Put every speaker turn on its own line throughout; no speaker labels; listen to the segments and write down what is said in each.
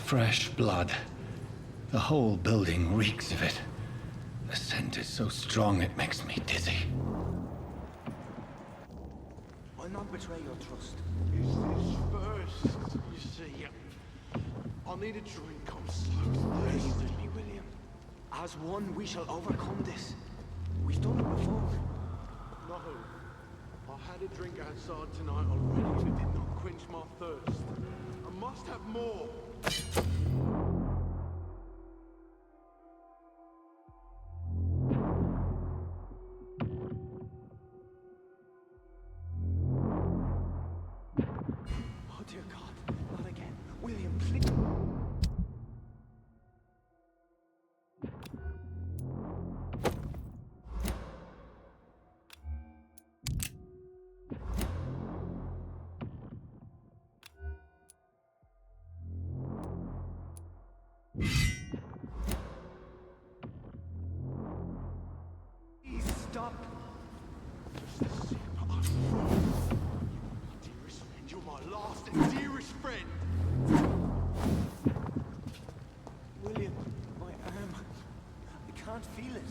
Fresh blood. The whole building reeks of it. The scent is so strong it makes me dizzy.
I'll not betray your trust.
Is this first, you see? I'll need a drink, I'm so thirsty.
Believe with me, William. As one, we shall overcome this. We've done it before.
No. I had a drink outside tonight already and it did not quench my thirst. I must have more.
Oh dear God, not again. William, please. Please stop.
Just a sip, I'm wrong. My dearest friend, you're my last and dearest friend.
William, my arm. I can't feel it.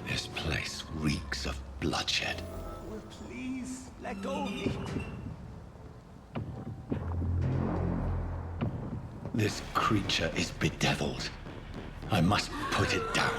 This place reeks of bloodshed.
Will, please, let go of me.
This creature is bedeviled. I must put it down.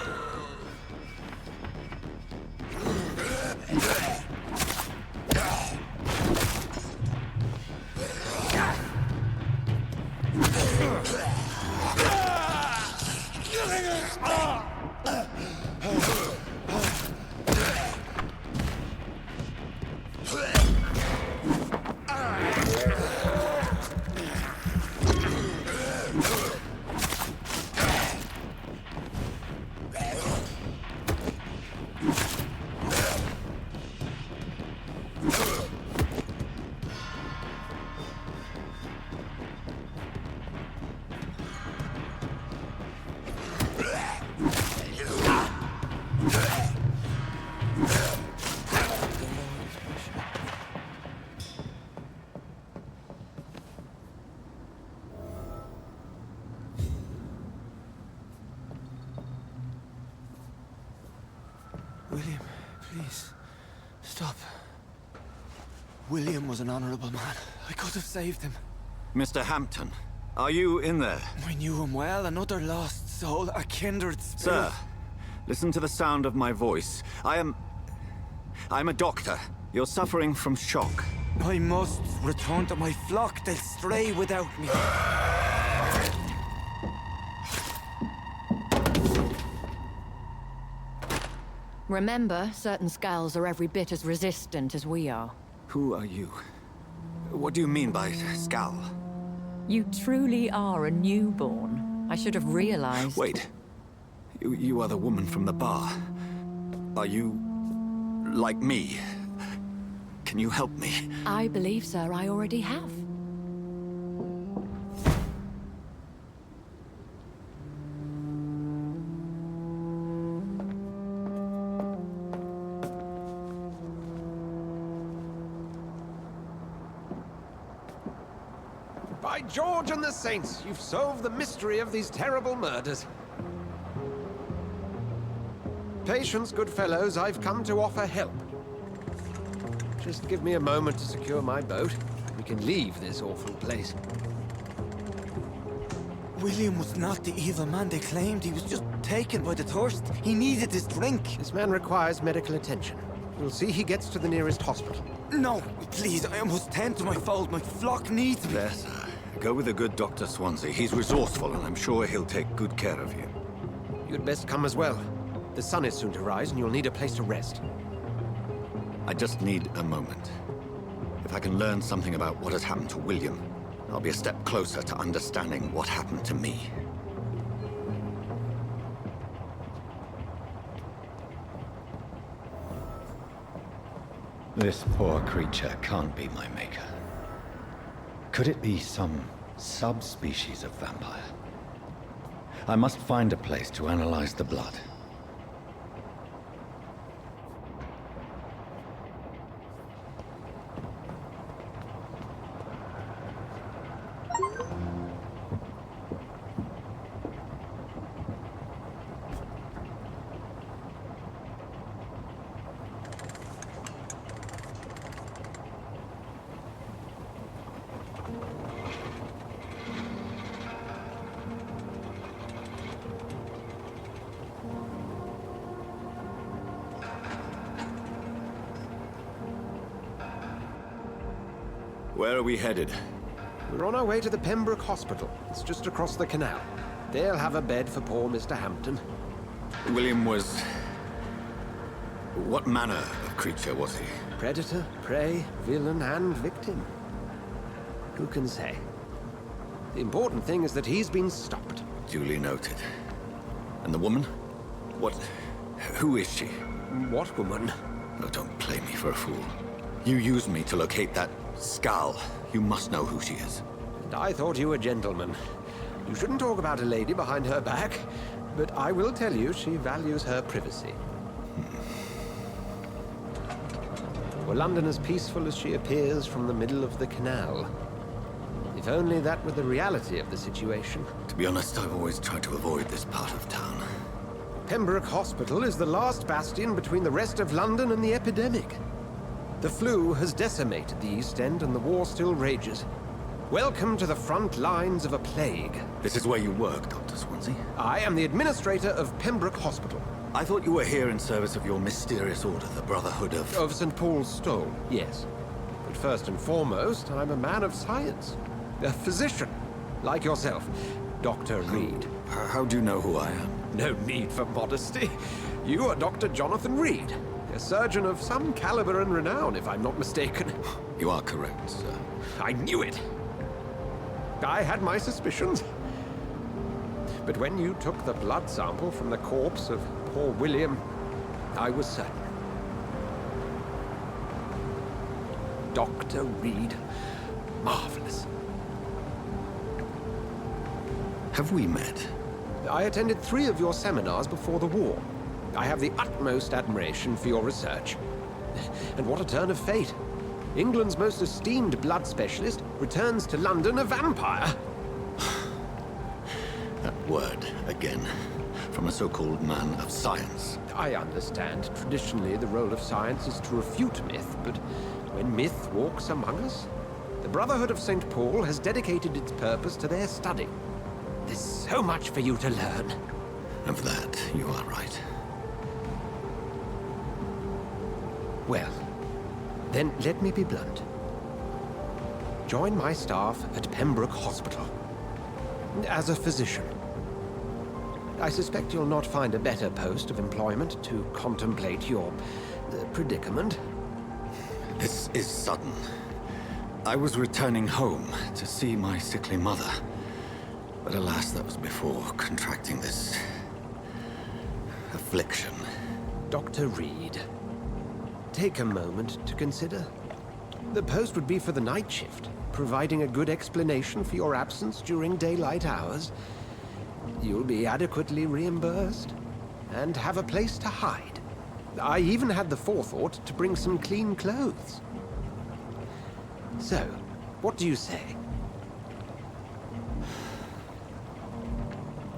William, please, stop. William was an honorable man. I could have saved him.
Mr. Hampton, are you in there?
I knew him well, another lost soul, a kindred spirit.
Sir, listen to the sound of my voice. I'm a doctor. You're suffering from shock.
I must return to my flock. They'll stray without me.
Remember, certain skulls are every bit as resistant as we are.
Who are you? What do you mean by Skal?
You truly are a newborn. I should have realized.
Wait. You are the woman from the bar. Are you... like me? Can you help me?
I believe, sir, I already have.
By George and the Saints, you've solved the mystery of these terrible murders. Patience, good fellows, I've come to offer help. Just give me a moment to secure my boat. We can leave this awful place.
William was not the evil man they claimed. He was just taken by the thirst. He needed his drink.
This man requires medical attention. You'll see he gets to the nearest hospital.
No, please, I must tend to my fold. My flock needs me.
There, sir. Go with the good Dr. Swansea. He's resourceful, and I'm sure he'll take good care of you.
You'd best come as well. The sun is soon to rise, and you'll need a place to rest.
I just need a moment. If I can learn something about what has happened to William, I'll be a step closer to understanding what happened to me.
This poor creature can't be my maker. Could it be some subspecies of vampire? I must find a place to analyze the blood.
Where are we headed?
We're on our way to the Pembroke Hospital. It's just across the canal. They'll have a bed for poor Mr. Hampton.
William was... What manner of creature was he?
Predator, prey, villain, and victim. Who can say? The important thing is that he's been stopped.
Duly noted. And the woman? What... Who is she?
What woman?
Oh, don't play me for a fool. You used me to locate that skull. You must know who she is.
And I thought you a gentleman. You shouldn't talk about a lady behind her back, but I will tell you she values her privacy. Were London as peaceful as she appears from the middle of the canal? If only that were the reality of the situation.
To be honest, I've always tried to avoid this part of town.
Pembroke Hospital is the last bastion between the rest of London and the epidemic. The flu has decimated the East End and the war still rages. Welcome to the front lines of a plague.
This is where you work, Dr. Swansea?
I am the administrator of Pembroke Hospital.
I thought you were here in service of your mysterious order, the Brotherhood of...
Of St. Paul's Stole, yes. But first and foremost, I'm a man of science. A physician, like yourself, Dr. Reed.
How do you know who I am?
No need for modesty. You are Dr. Jonathan Reed, a surgeon of some caliber and renown, if I'm not mistaken.
You are correct, sir.
I knew it. I had my suspicions. But when you took the blood sample from the corpse of poor William, I was certain. Dr. Reed. Marvelous.
Have we met?
I attended 3 of your seminars before the war. I have the utmost admiration for your research. And what a turn of fate. England's most esteemed blood specialist returns to London a vampire.
That word, again. From a so-called man of science.
I understand. Traditionally, the role of science is to refute myth, but when myth walks among us, the Brotherhood of St. Paul has dedicated its purpose to their study. There's so much for you to learn.
And for that, you are right.
Well, then let me be blunt. Join my staff at Pembroke Hospital. As a physician. I suspect you'll not find a better post of employment to contemplate your predicament.
This is sudden. I was returning home to see my sickly mother. But alas, that was before contracting this... affliction.
Dr. Reed, take a moment to consider. The post would be for the night shift, providing a good explanation for your absence during daylight hours. You'll be adequately reimbursed, and have a place to hide. I even had the forethought to bring some clean clothes. So, what do you say?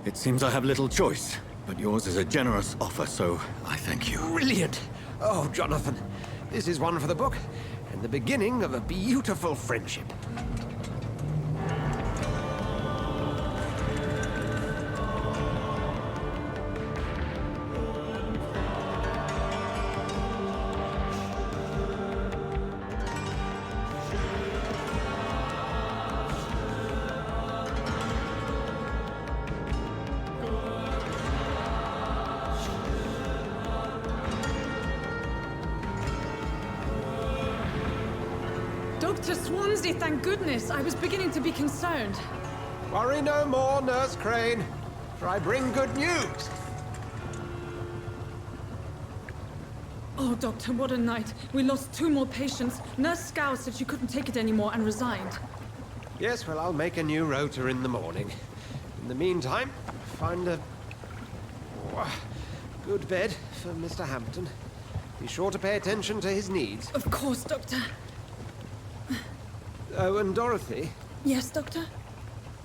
It seems I have little choice, but yours is a generous offer, so I thank you.
Brilliant! Oh, Jonathan, this is one for the book, and the beginning of a beautiful friendship.
Dr. Swansea, thank goodness. I was beginning to be concerned.
Worry no more, Nurse Crane, for I bring good news.
Oh, Doctor, what a night. We lost 2 more patients. Nurse Scow said she couldn't take it anymore and resigned.
Yes, well, I'll make a new rota in the morning. In the meantime, find a good bed for Mr. Hampton. Be sure to pay attention to his needs.
Of course, Doctor.
Oh, and Dorothy,
Yes, Doctor?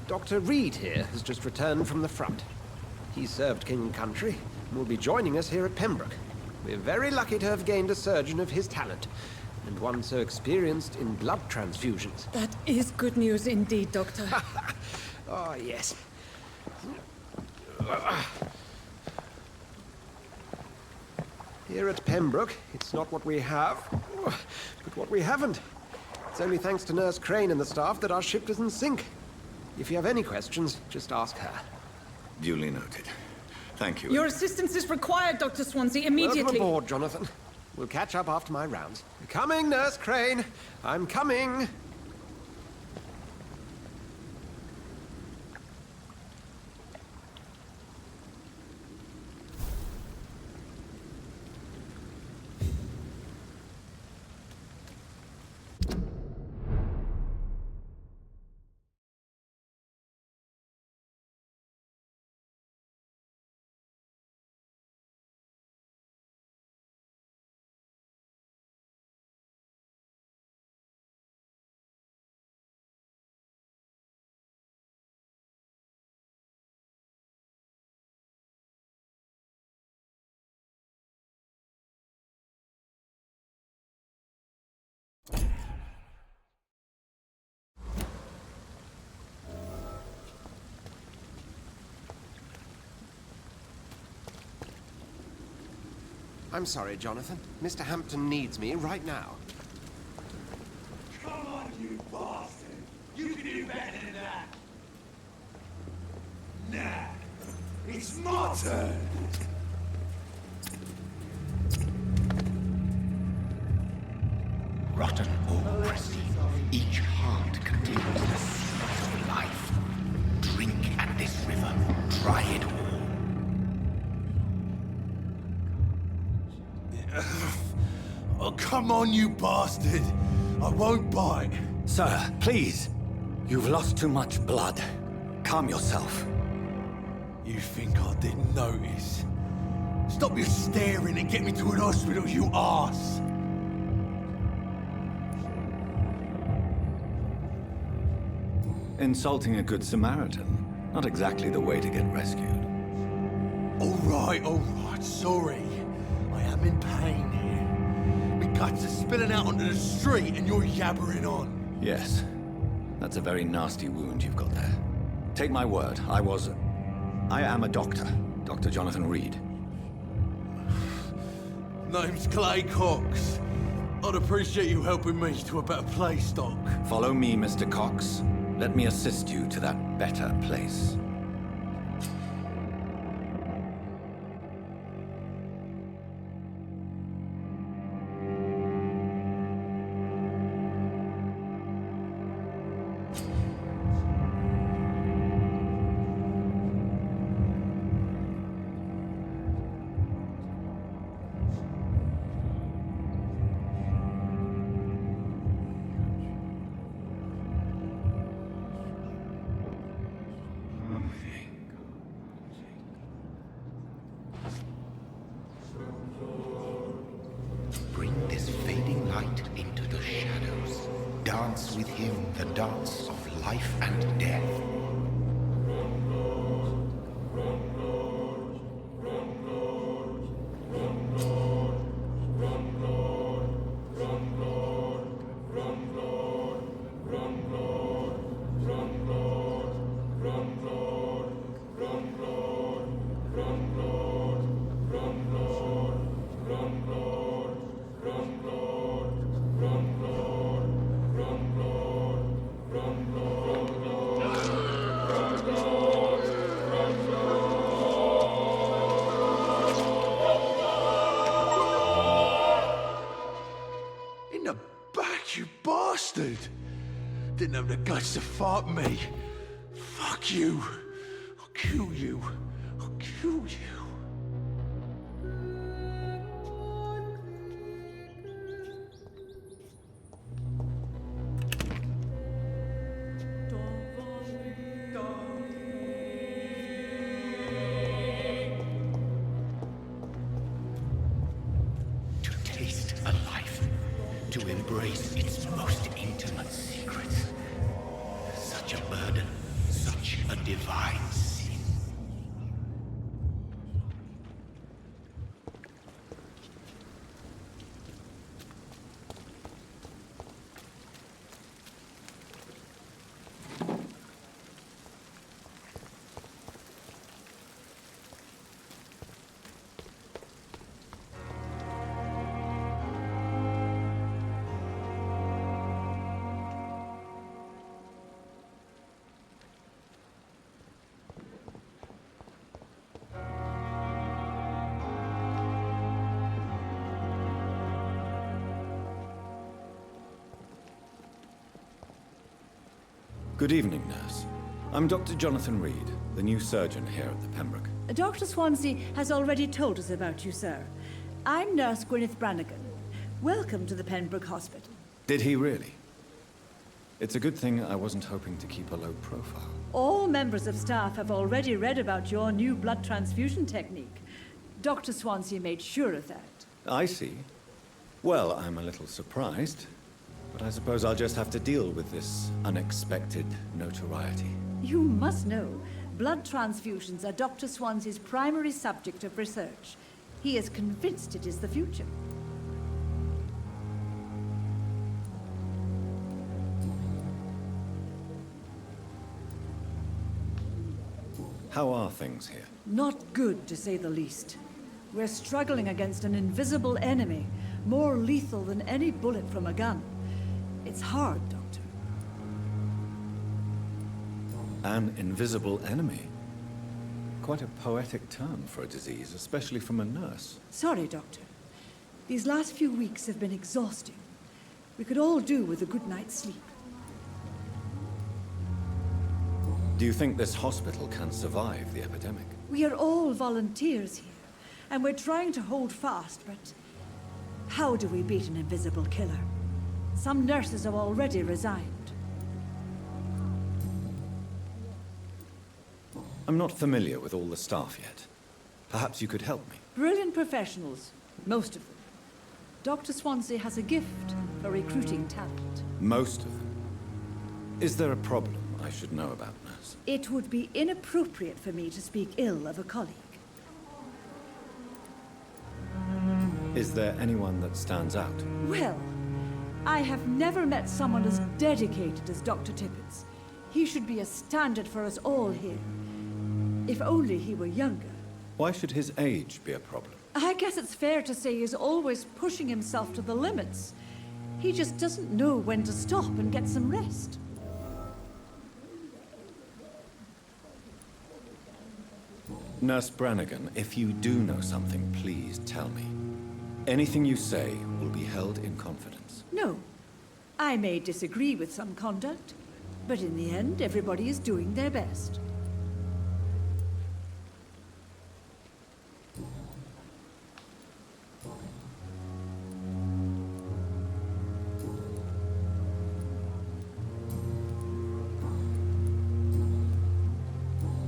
Dr. Reed here has just returned from the front. He served King and Country and will be joining us here at Pembroke. We're very lucky to have gained a surgeon of his talent, and one so experienced in blood transfusions.
That is good news indeed, Doctor.
Oh, yes. Here at Pembroke, it's not what we have, but what we haven't. It's It's only thanks to Nurse Crane and the staff that our ship doesn't sink. If you have any questions, just ask her.
Duly noted. Thank you.
Your assistance is required, Dr. Swansea, immediately.
Welcome aboard, Jonathan. We'll catch up after my rounds. Coming, Nurse Crane. I'm coming. I'm sorry, Jonathan. Mr. Hampton needs me right now.
Come on, you bastard! You can do better than that! Nah, it's my turn!
Rotten or pristine, each heart contains the seed of life. Drink at this river, try it all.
Oh, come on, you bastard! I won't bite!
Sir, please. You've lost too much blood. Calm yourself.
You think I didn't notice? Stop your staring and get me to an hospital, you arse!
Insulting a good Samaritan. Not exactly the way to get rescued.
All right, sorry. I am in pain here. My guts are spilling out onto the street and you're yabbering on.
Yes. That's a very nasty wound you've got there. Take my word, I am a doctor. Dr. Jonathan Reed.
Name's Clay Cox. I'd appreciate you helping me to a better place, Doc.
Follow me, Mr. Cox. Let me assist you to that better place.
Bring this fading light into the shadows. Dance with him the dance of life and death.
In the back, you bastard! Didn't have the guts to fight me. Fuck you. I'll kill you. I'll kill you.
To taste a life, to embrace its most intimate secrets. Such a burden, such a divine sin.
Good evening, nurse. I'm Dr. Jonathan Reed, the new surgeon here at the Pembroke.
Dr. Swansea has already told us about you, sir. I'm Nurse Gwyneth Brannigan. Welcome to the Pembroke Hospital.
Did he really? It's a good thing I wasn't hoping to keep a low profile.
All members of staff have already read about your new blood transfusion technique. Dr. Swansea made sure of that.
I see. Well, I'm a little surprised, but I suppose I'll just have to deal with this unexpected notoriety.
You must know, blood transfusions are Dr. Swansea's primary subject of research. He is convinced it is the future.
How are things here?
Not good, to say the least. We're struggling against an invisible enemy, more lethal than any bullet from a gun. It's hard, Doctor.
An invisible enemy? Quite a poetic term for a disease, especially from a nurse.
Sorry, Doctor. These last few weeks have been exhausting. We could all do with a good night's sleep.
Do you think this hospital can survive the epidemic?
We are all volunteers here, and we're trying to hold fast, but how do we beat an invisible killer? Some nurses have already resigned.
I'm not familiar with all the staff yet. Perhaps you could help me.
Brilliant professionals, most of them. Dr. Swansea has a gift for recruiting talent.
Most of them. Is there a problem I should know about, nurse?
It would be inappropriate for me to speak ill of a colleague.
Is there anyone that stands out?
Well, I have never met someone as dedicated as Dr. Tippett. He should be a standard for us all here. If only he were younger.
Why should his age be a problem?
I guess it's fair to say he's always pushing himself to the limits. He just doesn't know when to stop and get some rest.
Nurse Brannigan, if you do know something, please tell me. Anything you say will be held in confidence.
No. I may disagree with some conduct, but in the end, everybody is doing their best.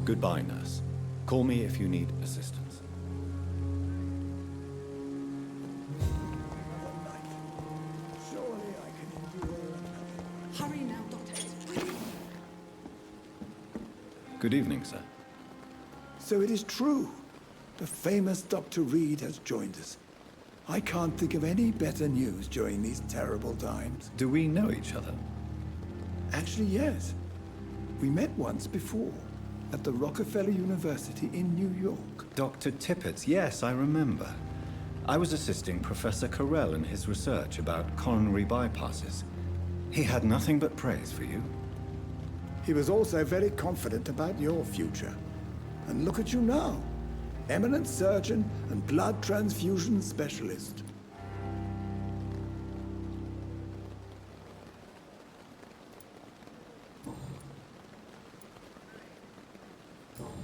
Goodbye, nurse. Call me if you need assistance.
Hurry now, Doctor.
Good evening, sir.
So it is true. The famous Dr. Reed has joined us. I can't think of any better news during these terrible times.
Do we know each other?
Actually, yes. We met once before, at the Rockefeller University in New York.
Dr. Tippett, yes, I remember. I was assisting Professor Carell in his research about coronary bypasses. He had nothing but praise for you.
He was also very confident about your future. And look at you now. Eminent surgeon and blood transfusion specialist.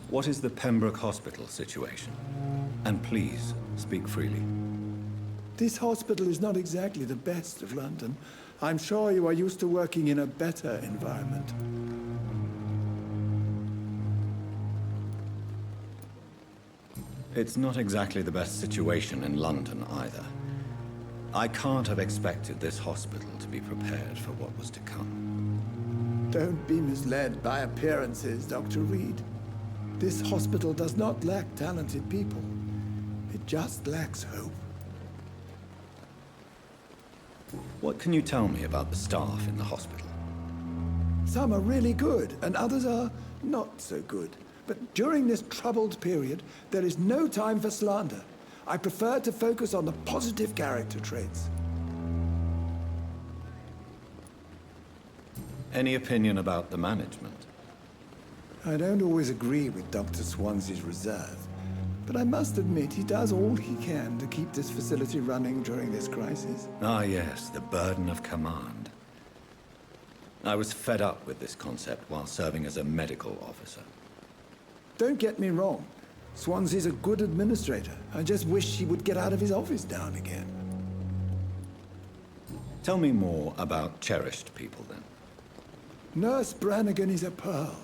What is the Pembroke Hospital situation? And please, speak freely.
This hospital is not exactly the best of London. I'm sure you are used to working in a better environment.
It's not exactly the best situation in London either. I can't have expected this hospital to be prepared for what was to come.
Don't be misled by appearances, Dr. Reed. This hospital does not lack talented people. It just lacks hope.
What can you tell me about the staff in the hospital?
Some are really good, and others are not so good. But during this troubled period, there is no time for slander. I prefer to focus on the positive character traits.
Any opinion about the management?
I don't always agree with Dr. Swansea's reserve, but I must admit he does all he can to keep this facility running during this crisis.
Ah, yes, the burden of command. I was fed up with this concept while serving as a medical officer.
Don't get me wrong. Swansea's a good administrator. I just wish he would get out of his office now and again.
Tell me more about cherished people, then.
Nurse Brannigan is a pearl.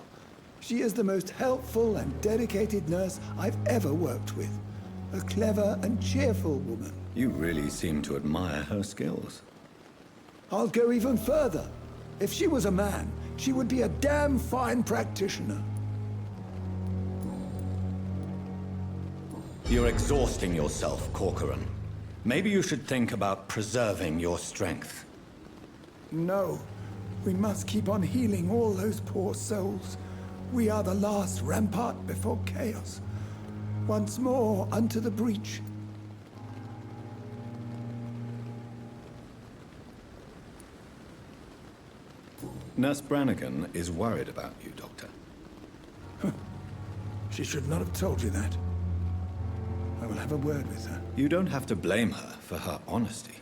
She is the most helpful and dedicated nurse I've ever worked with. A clever and cheerful woman.
You really seem to admire her skills.
I'll go even further. If she was a man, she would be a damn fine practitioner.
You're exhausting yourself, Corcoran. Maybe you should think about preserving your strength.
No. We must keep on healing all those poor souls. We are the last rampart before chaos. Once more unto the breach.
Nurse Brannigan is worried about you, Doctor.
She should not have told you that. I will have a word with her.
You don't have to blame her for her honesty.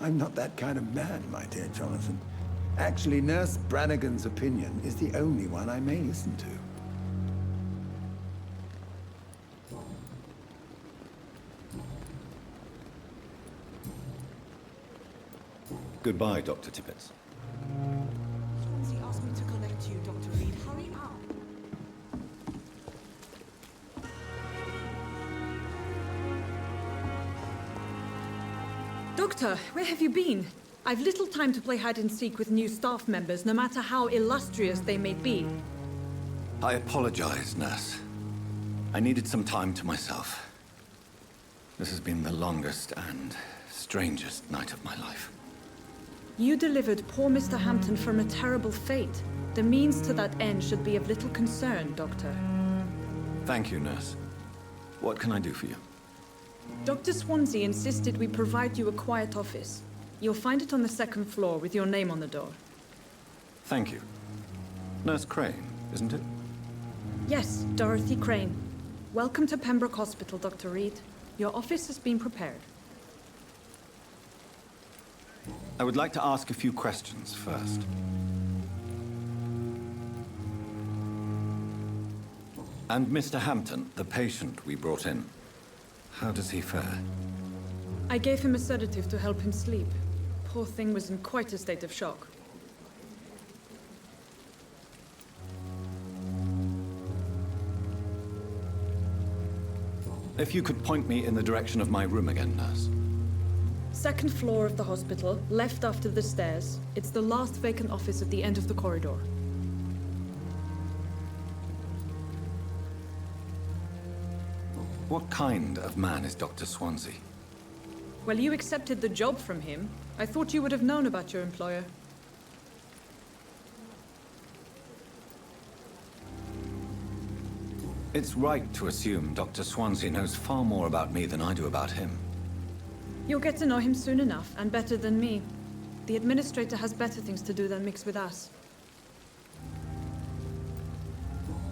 I'm not that kind of man, my dear Jonathan. Actually, Nurse Brannigan's opinion is the only one I may listen to.
Goodbye, Dr. Tippett.
Swansea asked me to connect you, Dr. Reed. Hurry up.
Doctor, where have you been? I've little time to play hide and seek with new staff members, no matter how illustrious they may be.
I apologize, Nurse. I needed some time to myself. This has been the longest and strangest night of my life.
You delivered poor Mr. Hampton from a terrible fate. The means to that end should be of little concern, Doctor.
Thank you, Nurse. What can I do for you?
Dr. Swansea insisted we provide you a quiet office. You'll find it on the second floor with your name on the door.
Thank you. Nurse Crane, isn't it?
Yes, Dorothy Crane. Welcome to Pembroke Hospital, Dr. Reed. Your office has been prepared.
I would like to ask a few questions first. And Mr. Hampton, the patient we brought in, how does he fare?
I gave him a sedative to help him sleep. Poor thing was in quite a state of shock.
If you could point me in the direction of my room again, Nurse.
Second floor of the hospital, left after the stairs. It's the last vacant office at the end of the corridor.
What kind of man is Dr. Swansea?
Well, you accepted the job from him. I thought you would have known about your employer.
It's right to assume Dr. Swansea knows far more about me than I do about him.
You'll get to know him soon enough, and better than me. The administrator has better things to do than mix with us.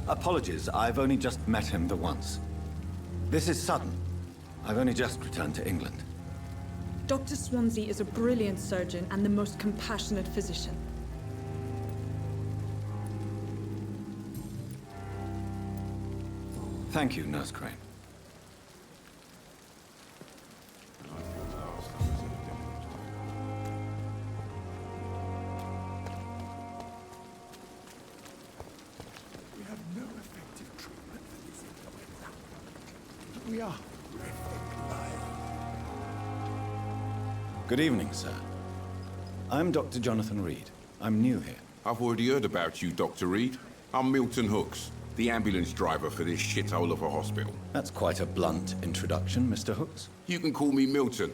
Apologies, I've only just met him the once. This is sudden. I've only just returned to England.
Dr. Swansea is a brilliant surgeon and the most compassionate physician.
Thank you, Nurse Crane.
We have no effective treatment for this influenza. We are horrific liars.
Good evening, sir. I'm Dr. Jonathan Reed. I'm new here.
I've already heard about you, Dr. Reed. I'm Milton Hooks, the ambulance driver for this shithole of a hospital.
That's quite a blunt introduction, Mr. Hooks.
You can call me Milton.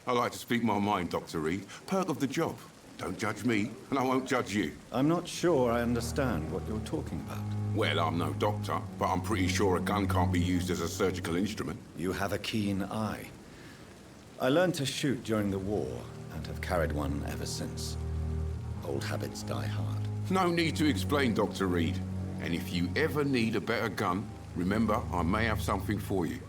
I like to speak my mind, Dr. Reed. Perk of the job. Don't judge me, and I won't judge you.
I'm not sure I understand what you're talking about.
Well, I'm no doctor, but I'm pretty sure a gun can't be used as a surgical instrument.
You have a keen eye. I learned to shoot during the war, and have carried one ever since. Old habits die hard.
No need to explain, Dr. Reed. And if you ever need a better gun, remember, I may have something for you.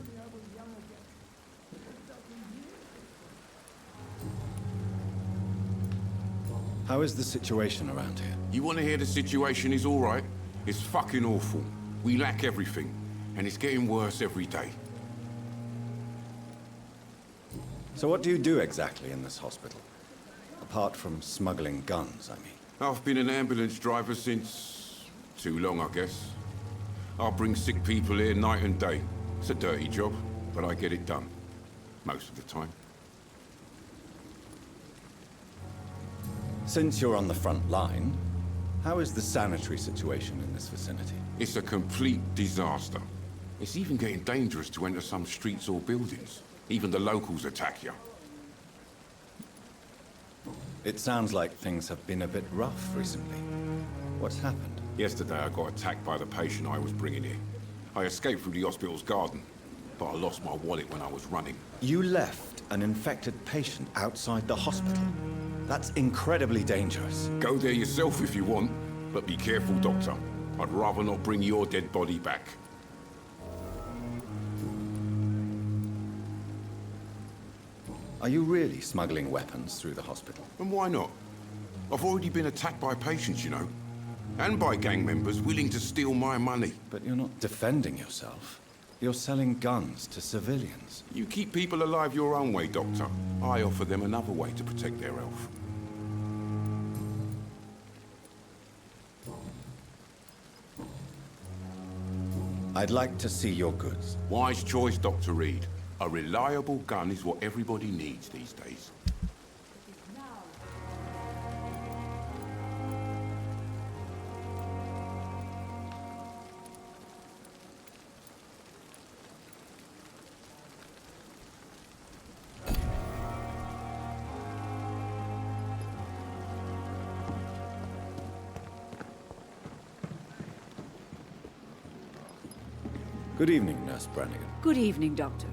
How is the situation around here?
You want to hear the situation is all right? It's fucking awful. We lack everything, and it's getting worse every day.
So what do you do exactly in this hospital? Apart from smuggling guns, I mean.
I've been an ambulance driver since... too long, I guess. I'll bring sick people here night and day. It's a dirty job, but I get it done. Most of the time.
Since you're on the front line, how is the sanitary situation in this vicinity?
It's a complete disaster. It's even getting dangerous to enter some streets or buildings. Even the locals attack you.
It sounds like things have been a bit rough recently. What's happened?
Yesterday I got attacked by the patient I was bringing here. I escaped through the hospital's garden, but I lost my wallet when I was running.
You left an infected patient outside the hospital? That's incredibly dangerous.
Go there yourself if you want, but be careful, Doctor. I'd rather not bring your dead body back.
Are you really smuggling weapons through the hospital?
And why not? I've already been attacked by patients, you know. And by gang members willing to steal my money.
But you're not defending yourself. You're selling guns to civilians.
You keep people alive your own way, Doctor. I offer them another way to protect their health.
I'd like to see your goods.
Wise choice, Dr. Reed. A reliable gun is what everybody needs these days.
Good evening, Nurse Brannigan.
Good evening, Doctor.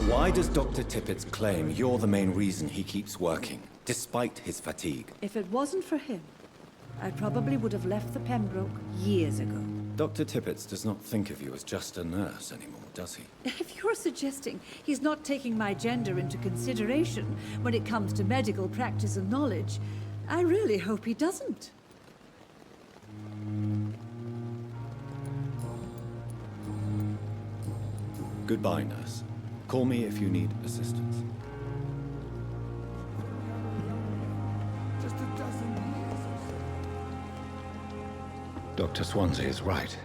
Why does Dr. Tippett claim you're the main reason he keeps working, despite his fatigue?
If it wasn't for him, I probably would have left the Pembroke years ago.
Dr. Tippett does not think of you as just a nurse anymore, does he?
If you're suggesting he's not taking my gender into consideration when it comes to medical practice and knowledge, I really hope he doesn't.
Goodbye, nurse. Call me if you need assistance.
Just a dozen years or so.
Dr. Swansea is right.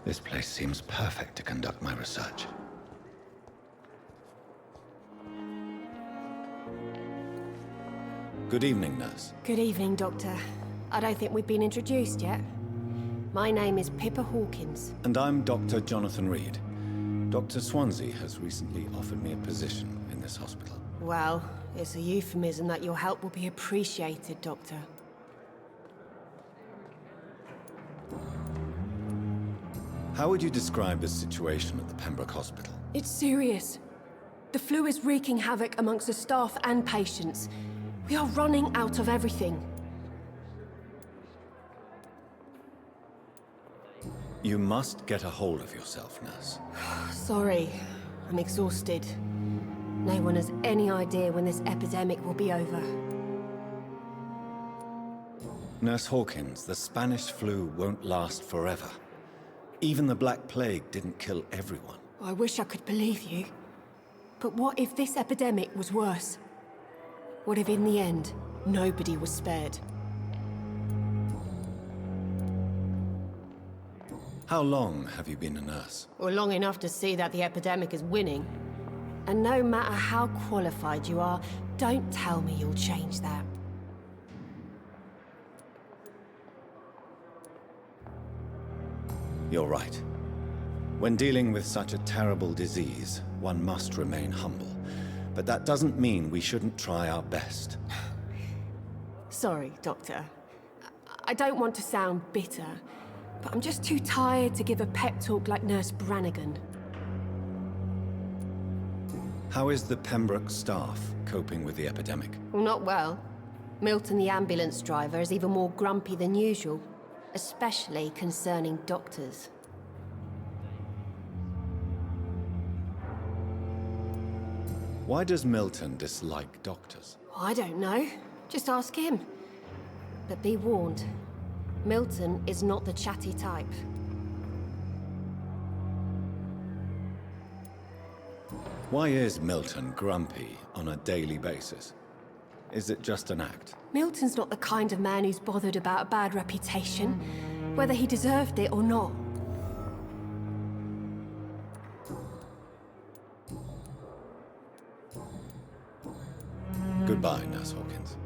This place seems perfect to conduct my research. Good evening, nurse.
Good evening, Doctor. I don't think we've been introduced yet. My name is Pippa Hawkins.
And I'm Dr. Jonathan Reed. Dr. Swansea has recently offered me a position in this hospital.
Well, it's a euphemism that your help will be appreciated, Doctor.
How would you describe the situation at the Pembroke Hospital?
It's serious. The flu is wreaking havoc amongst the staff and patients. We are running out of everything.
You must get a hold of yourself, nurse.
Sorry, I'm exhausted. No one has any idea when this epidemic will be over.
Nurse Hawkins, the Spanish flu won't last forever. Even the Black Plague didn't kill everyone.
I wish I could believe you. But what if this epidemic was worse? What if in the end, nobody was spared?
How long have you been a nurse?
Well, long enough to see that the epidemic is winning. And no matter how qualified you are, don't tell me you'll change that.
You're right. When dealing with such a terrible disease, one must remain humble. But that doesn't mean we shouldn't try our best.
Sorry, Doctor. I don't want to sound bitter, but I'm just too tired to give a pep talk like Nurse Brannigan.
How is the Pembroke staff coping with the epidemic?
Well, not well. Milton, the ambulance driver, is even more grumpy than usual, especially concerning doctors.
Why does Milton dislike doctors?
I don't know. Just ask him. But be warned, Milton is not the chatty type.
Why is Milton grumpy on a daily basis? Is it just an act?
Milton's not the kind of man who's bothered about a bad reputation, whether he deserved it or not.
Goodbye, Nurse Hawkins.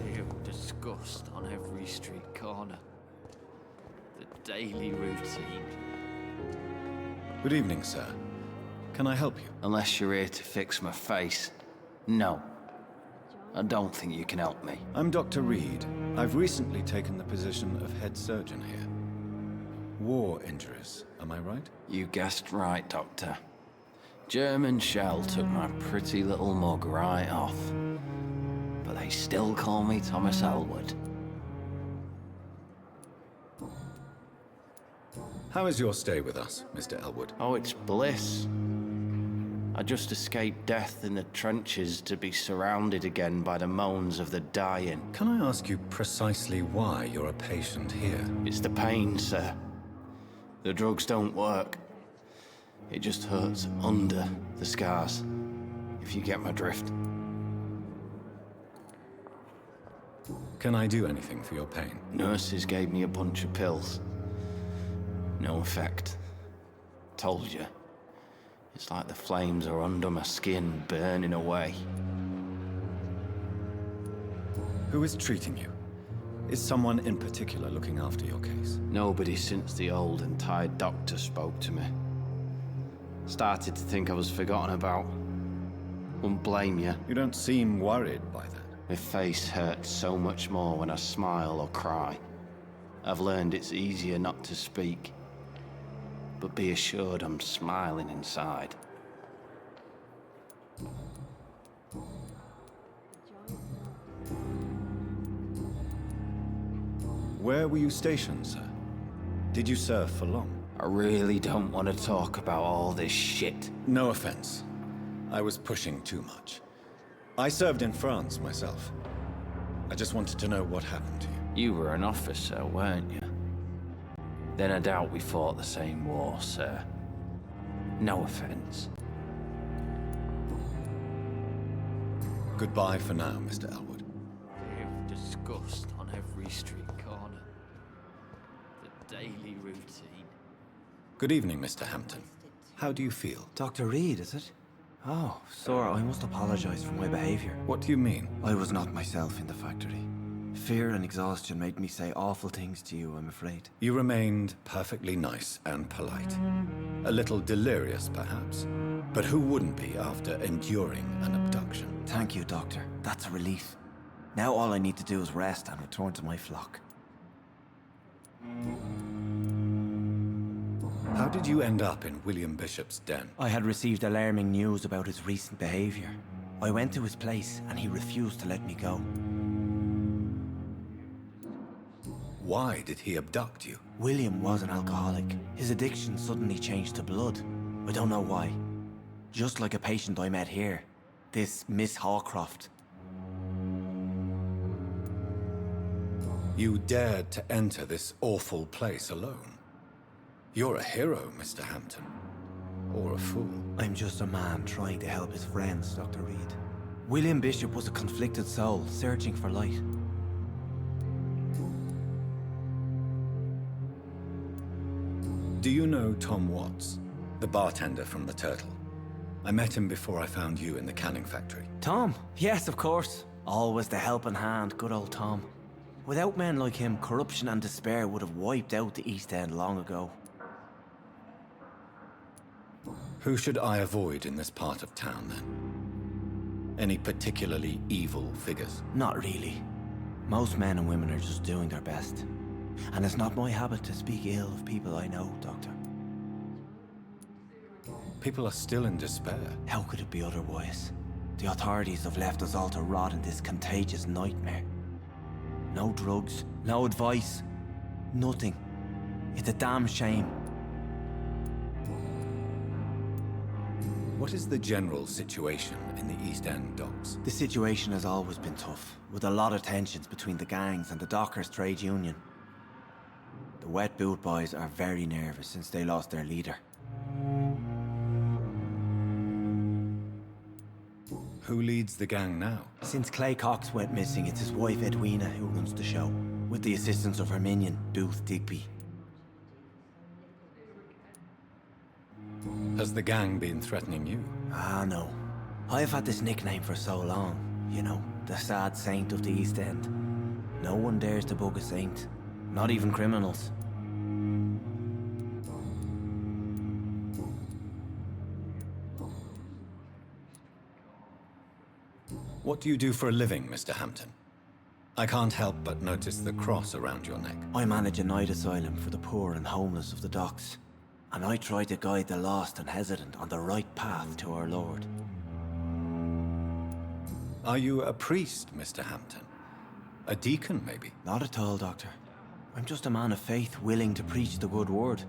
You disgust on every street corner. The daily routine.
Good evening, sir. Can I help you?
Unless you're here to fix my face. No. I don't think you can help me.
I'm Dr. Reed. I've recently taken the position of head surgeon here. War injuries, am I right?
You guessed right, Doctor. German shell took my pretty little mug right off. But they still call me Thomas Elwood.
How is your stay with us, Mr. Elwood?
Oh, it's bliss. I just escaped death in the trenches to be surrounded again by the moans of the dying.
Can I ask you precisely why you're a patient here?
It's the pain, sir. The drugs don't work. It just hurts under the scars, if you get my drift.
Can I do anything for your pain?
Nurses gave me a bunch of pills. No effect. Told you. It's like the flames are under my skin, burning away.
Who is treating you? Is someone in particular looking after your case?
Nobody since the old and tired doctor spoke to me. Started to think I was forgotten about. Wouldn't blame you.
You don't seem worried by that.
My face hurts so much more when I smile or cry. I've learned it's easier not to speak. But be assured I'm smiling inside.
Where were you stationed, sir? Did you serve for long?
I really don't want to talk about all this shit.
No offense. I was pushing too much. I served in France myself. I just wanted to know what happened to you.
You were an officer, weren't you? Then I doubt we fought the same war, sir. No offense.
Goodbye for now, Mr. Elwood.
You've disgust on every street corner. The daily routine.
Good evening, Mr. Hampton. How do you feel?
Dr. Reed, is it? Oh, sir, I must apologize for my behavior.
What do you mean?
I was not myself in the factory. Fear and exhaustion made me say awful things to you, I'm afraid.
You remained perfectly nice and polite. A little delirious, perhaps. But who wouldn't be after enduring an abduction?
Thank you, Doctor. That's a relief. Now all I need to do is rest and return to my flock.
How did you end up in William Bishop's den?
I had received alarming news about his recent behavior. I went to his place and he refused to let me go.
Why did he abduct you?
William was an alcoholic. His addiction suddenly changed to blood. I don't know why. Just like a patient I met here. This Miss Hawcroft.
You dared to enter this awful place alone. You're a hero, Mr. Hampton. Or a fool.
I'm just a man trying to help his friends, Dr. Reed. William Bishop was a conflicted soul, searching for light.
Do you know Tom Watts, the bartender from the Turtle? I met him before I found you in the canning factory.
Tom? Yes, of course. Always the helping hand, good old Tom. Without men like him, corruption and despair would have wiped out the East End long ago.
Who should I avoid in this part of town, then? Any particularly evil figures?
Not really. Most men and women are just doing their best. And it's not my habit to speak ill of people I know, Doctor.
People are still in despair.
How could it be otherwise? The authorities have left us all to rot in this contagious nightmare. No drugs, no advice, nothing. It's a damn shame.
What is the general situation in the East End docks?
The situation has always been tough, with a lot of tensions between the gangs and the dockers' trade union. The Wet Boot Boys are very nervous since they lost their leader.
Who leads the gang now?
Since Clay Cox went missing, it's his wife Edwina who runs the show, with the assistance of her minion, Booth Digby.
Has the gang been threatening you?
Ah, no. I've had this nickname for so long. You know, the sad saint of the East End. No one dares to bug a saint. Not even criminals.
What do you do for a living, Mr. Hampton? I can't help but notice the cross around your neck.
I manage a night asylum for the poor and homeless of the docks. And I try to guide the lost and hesitant on the right path to our Lord.
Are you a priest, Mr. Hampton? A deacon, maybe?
Not at all, Doctor. I'm just a man of faith willing to preach the good word.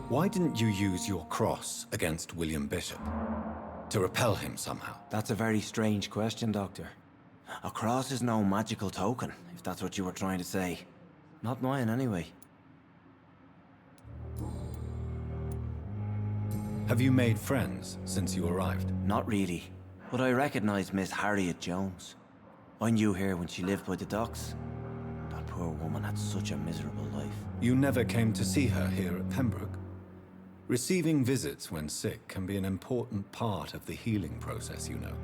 Why didn't you use your cross against William Bishop? To repel him somehow?
That's a very strange question, Doctor. A cross is no magical token, if that's what you were trying to say. Not mine, anyway.
Have you made friends since you arrived?
Not really, but I recognize Miss Harriet Jones. I knew her when she lived by the docks. That poor woman had such a miserable life.
You never came to see her here at Pembroke? Receiving visits when sick can be an important part of the healing process, you know.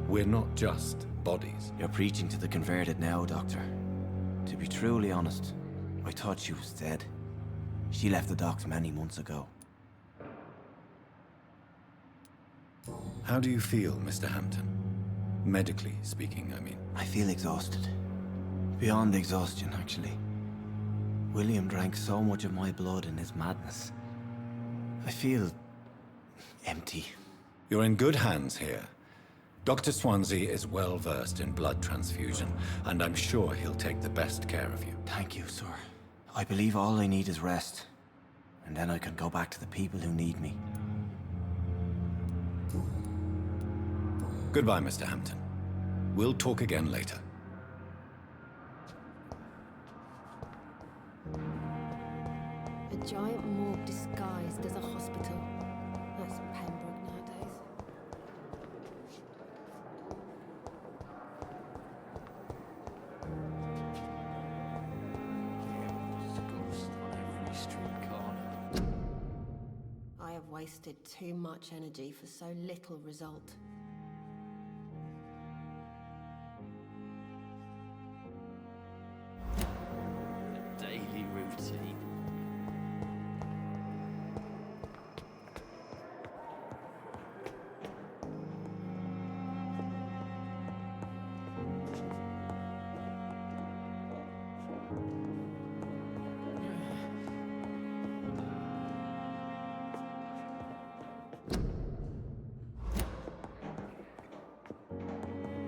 We're not just bodies.
You're preaching to the converted now, Doctor. To be truly honest, I thought she was dead. She left the docks many months ago.
How do you feel, Mr. Hampton? Medically speaking, I mean.
I feel exhausted. Beyond exhaustion, actually. William drank so much of my blood in his madness. I feel empty.
You're in good hands here. Dr. Swansea is well versed in blood transfusion, and I'm sure he'll take the best care of you.
Thank you, sir. I believe all I need is rest. And then I can go back to the people who need me.
Goodbye, Mr. Hampton. We'll talk again later.
A giant morgue disguised as a hospital. That's Pembroke nowadays. I have wasted too much energy for so little result.
Daily routine.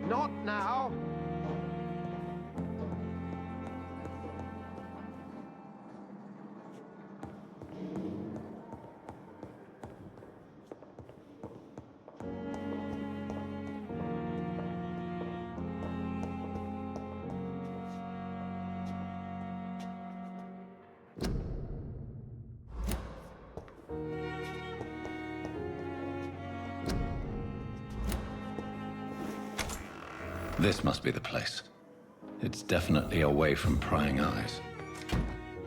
Not now!
This must be the place. It's definitely away from prying eyes.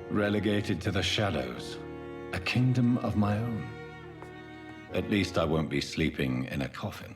Relegated to the shadows. A kingdom of my own. At least I won't be sleeping in a coffin.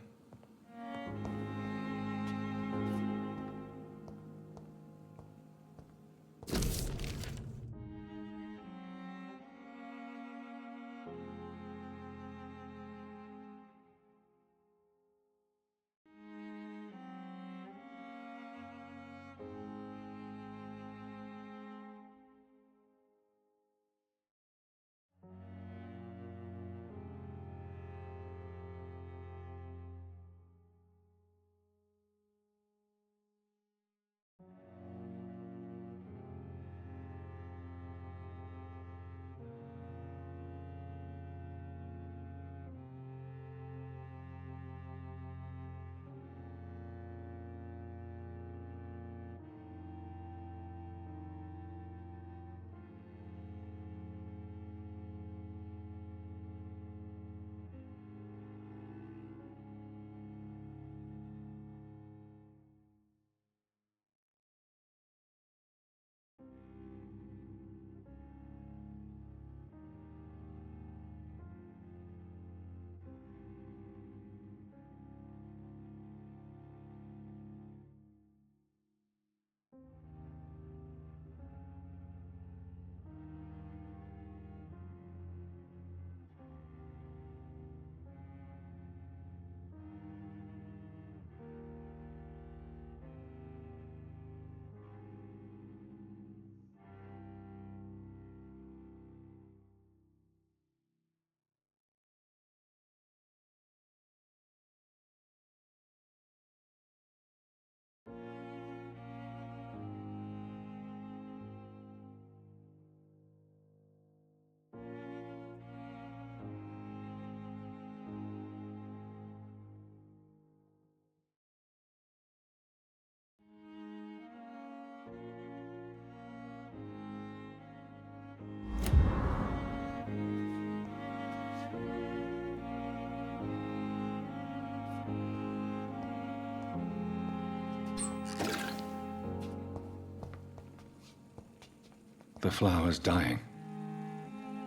The flower's dying.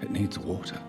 It needs water.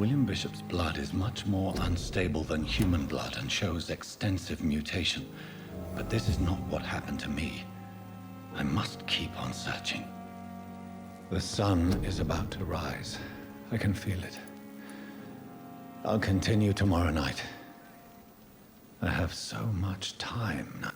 William Bishop's blood is much more unstable than human blood and shows extensive mutation. But this is not what happened to me. I must keep on searching. The sun is about to rise. I can feel it. I'll continue tomorrow night. I have so much time now.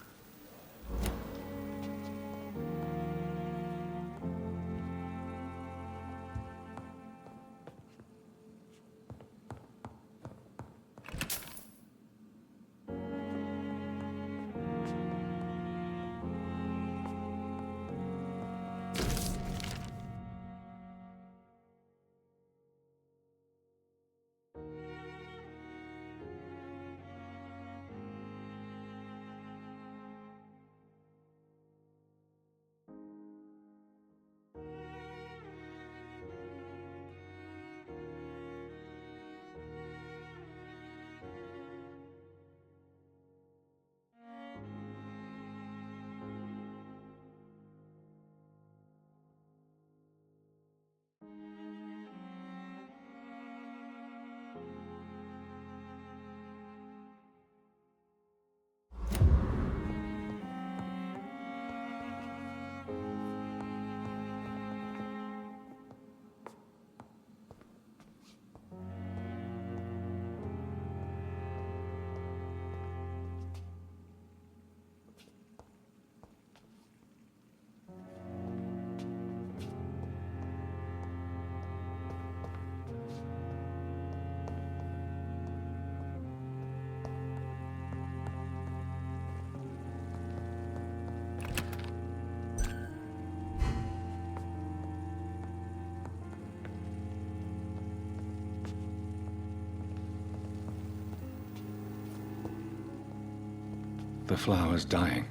The flower's dying.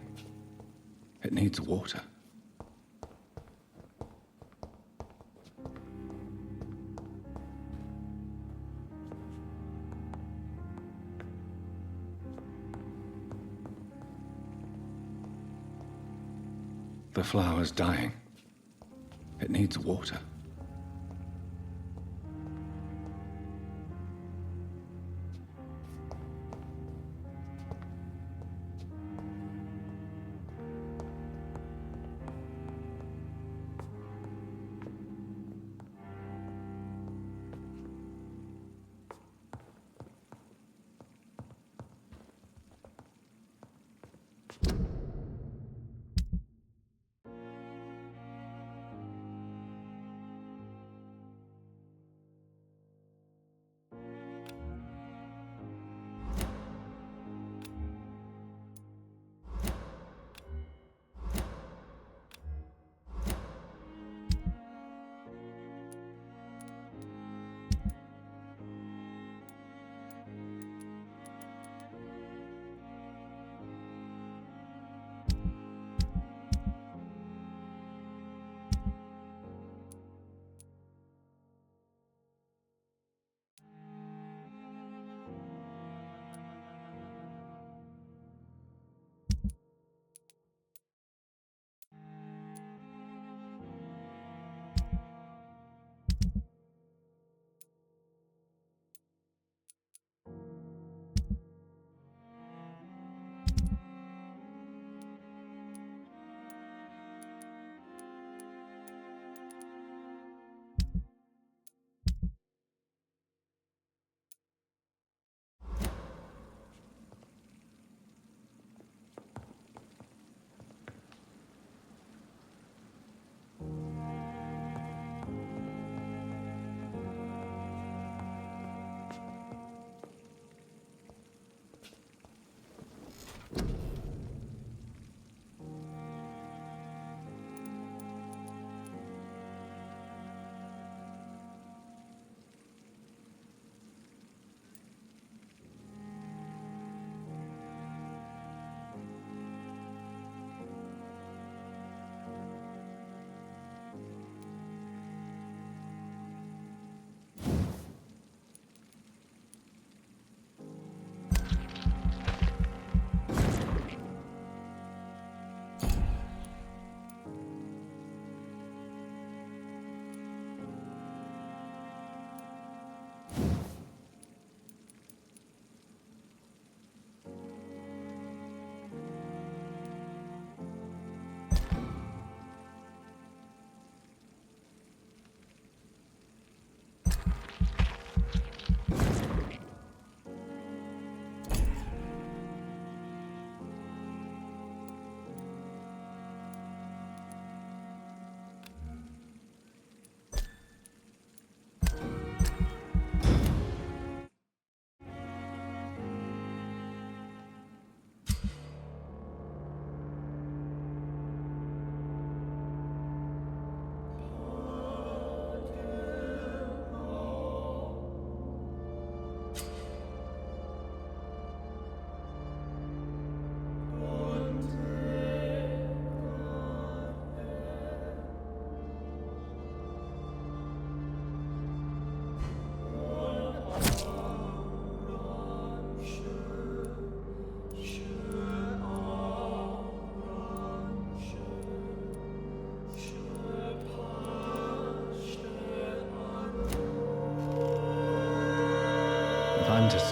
It needs water. The flower's dying. It needs water.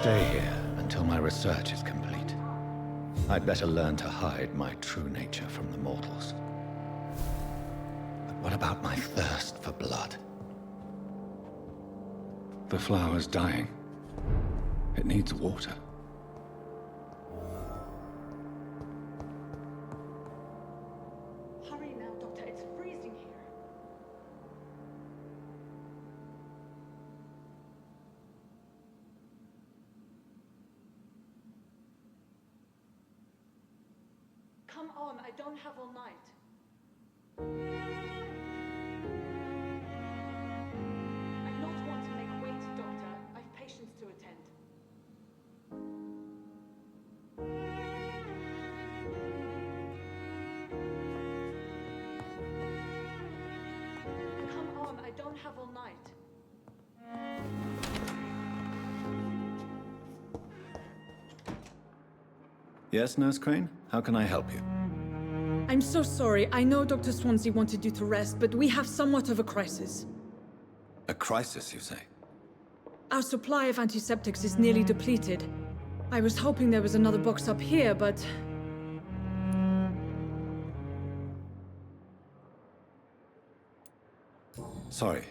stay here until my research is complete. I'd better learn to hide my true nature from the mortals. But what about my thirst for blood? The flower's dying. It needs water.
Hurry now, Doctor. It's freezing here. Come on, I don't have all night. I not want to make wait, Doctor. I've patients to attend. Come on, I don't have all night.
Yes, Nurse Crane? How can I help you?
I'm so sorry. I know Dr. Swansea wanted you to rest, but we have somewhat of a crisis.
A crisis, you say?
Our supply of antiseptics is nearly depleted. I was hoping there was another box up here, but...
Sorry.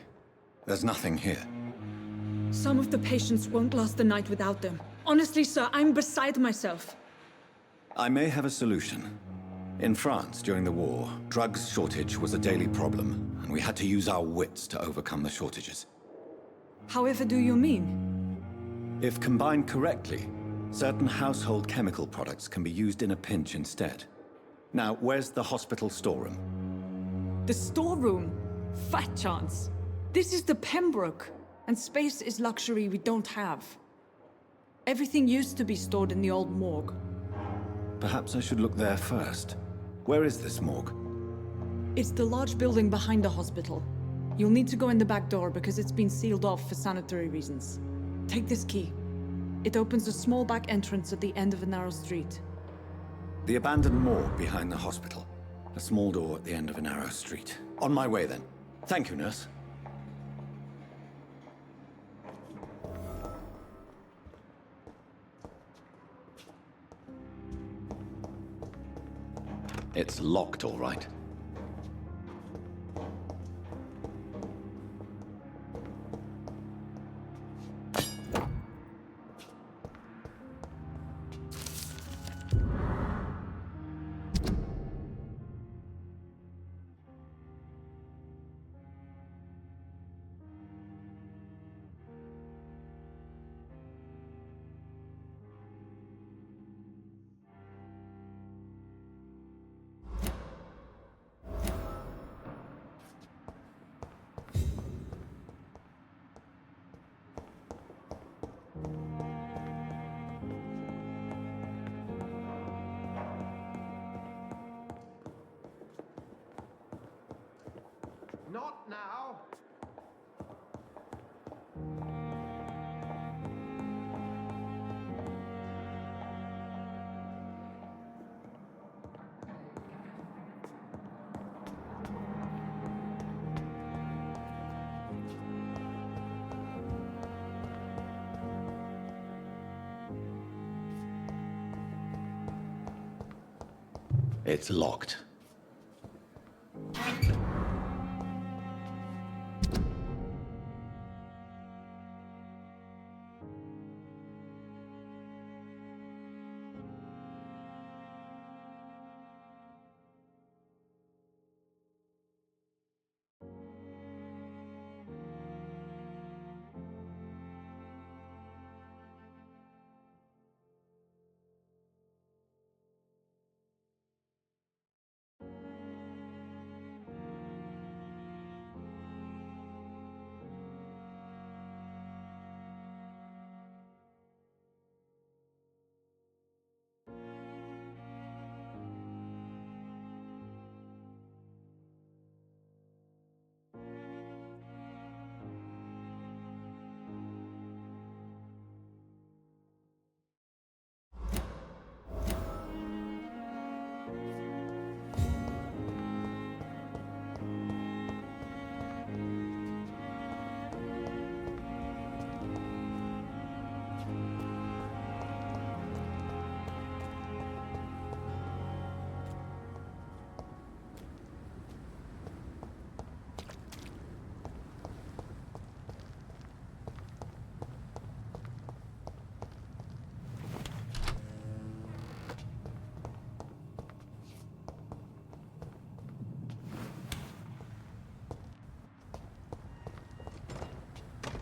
There's nothing here.
Some of the patients won't last the night without them. Honestly, sir, I'm beside myself.
I may have a solution. In France, during the war, drugs shortage was a daily problem, and we had to use our wits to overcome the shortages.
However do you mean?
If combined correctly, certain household chemical products can be used in a pinch instead. Now, where's the hospital storeroom?
The storeroom? Fat chance. This is the Pembroke, and space is luxury we don't have. Everything used to be stored in the old morgue.
Perhaps I should look there first. Where is this morgue?
It's the large building behind the hospital. You'll need to go in the back door because it's been sealed off for sanitary reasons. Take this key. It opens a small back entrance at the end of a narrow street.
The abandoned morgue behind the hospital. A small door at the end of a narrow street. On my way, then. Thank you, nurse. It's locked, all right.
Not now!
It's locked.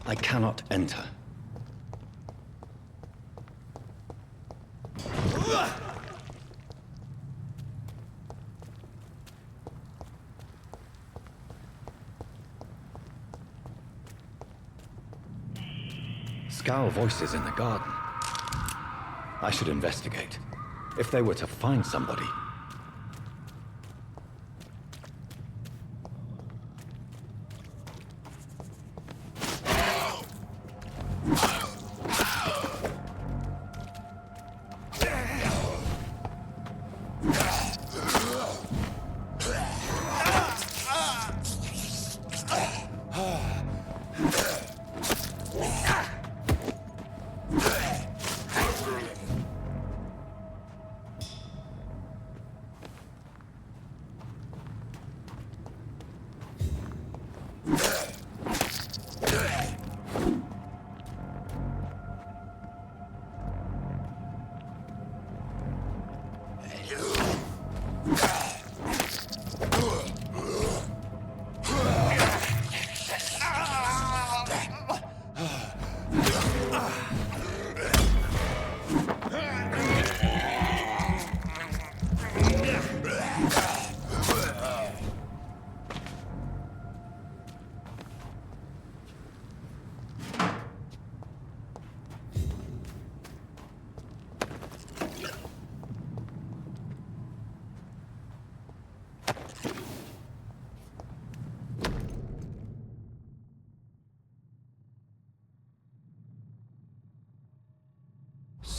I cannot enter. Scowl voices in the garden. I should investigate. If they were to find somebody.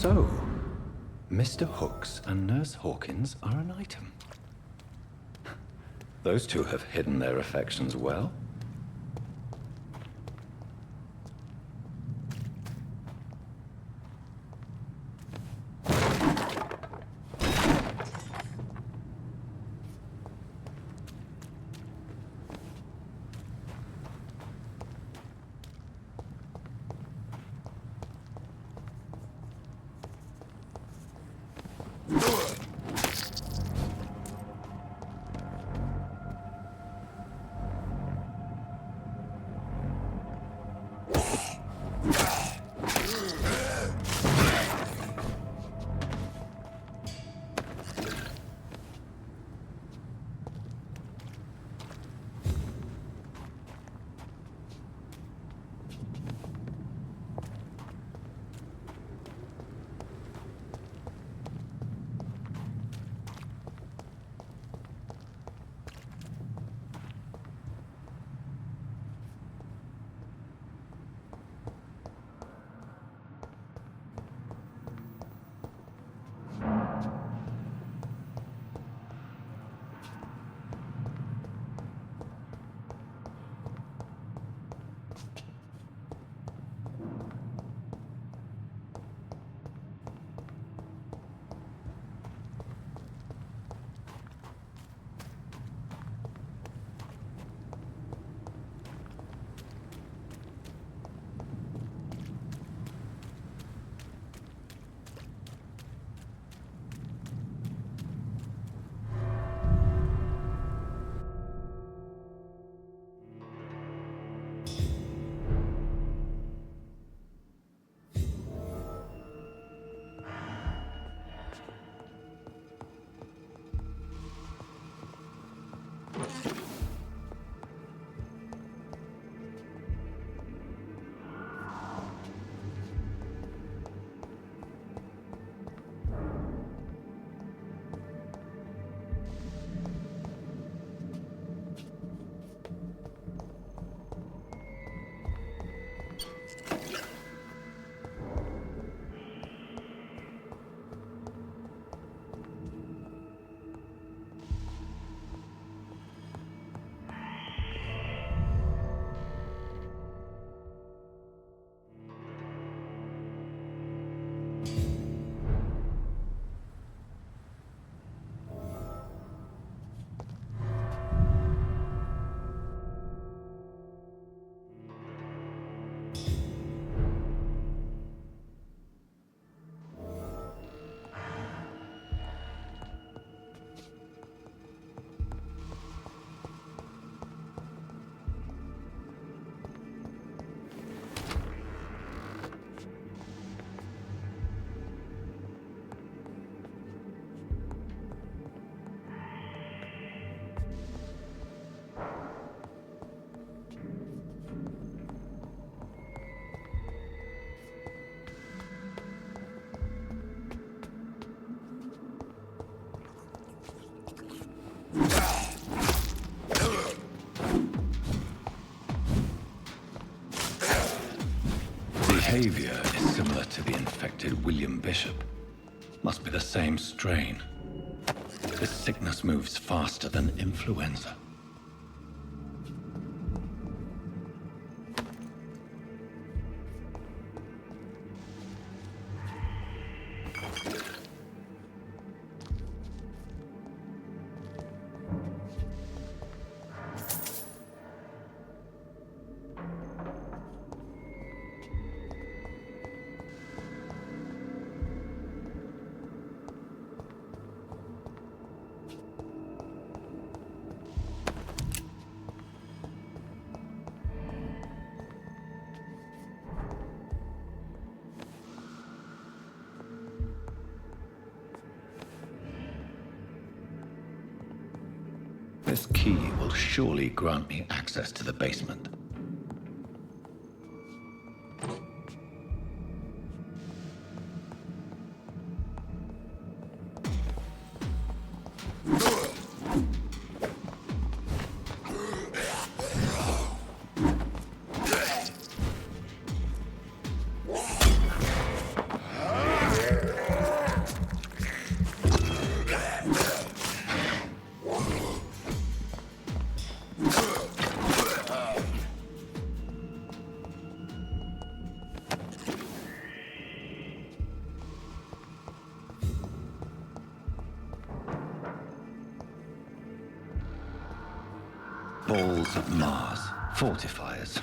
So, Mr. Hooks and Nurse Hawkins are an item. Those two have hidden their affections well. behavior is similar to the infected William Bishop. Must be the same strain. This sickness moves faster than influenza. This key will surely grant me access to the basement. Balls of Mars, fortifiers.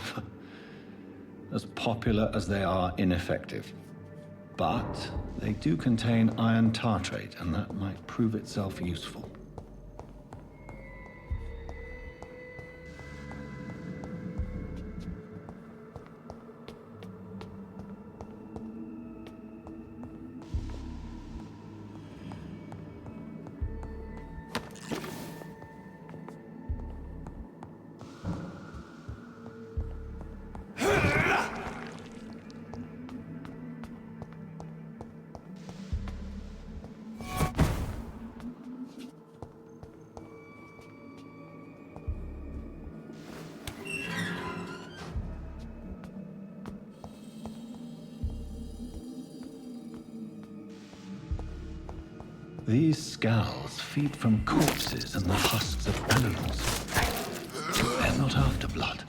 As popular as they are ineffective. But they do contain iron tartrate, and that might prove itself useful. These scowls feed from corpses and the husks of animals. They're not after blood.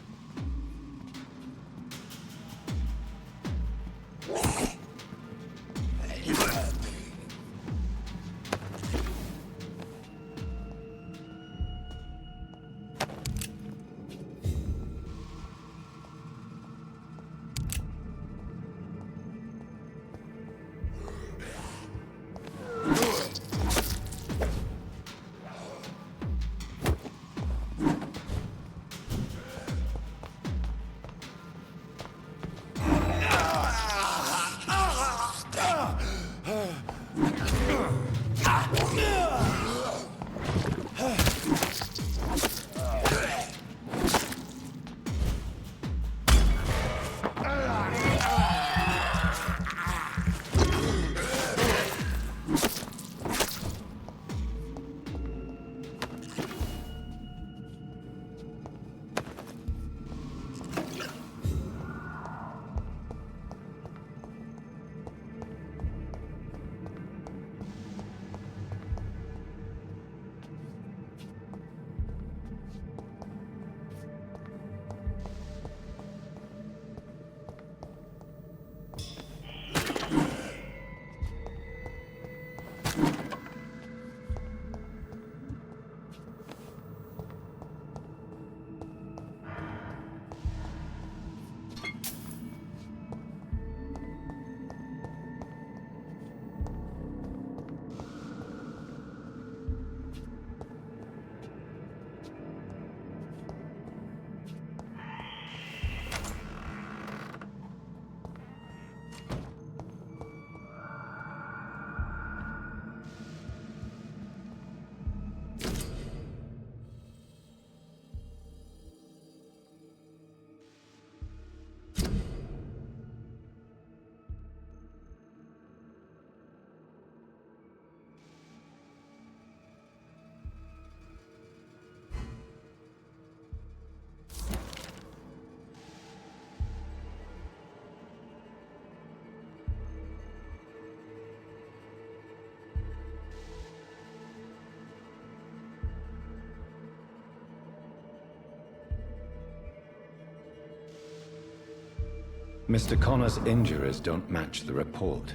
Mr. Connor's injuries don't match the report.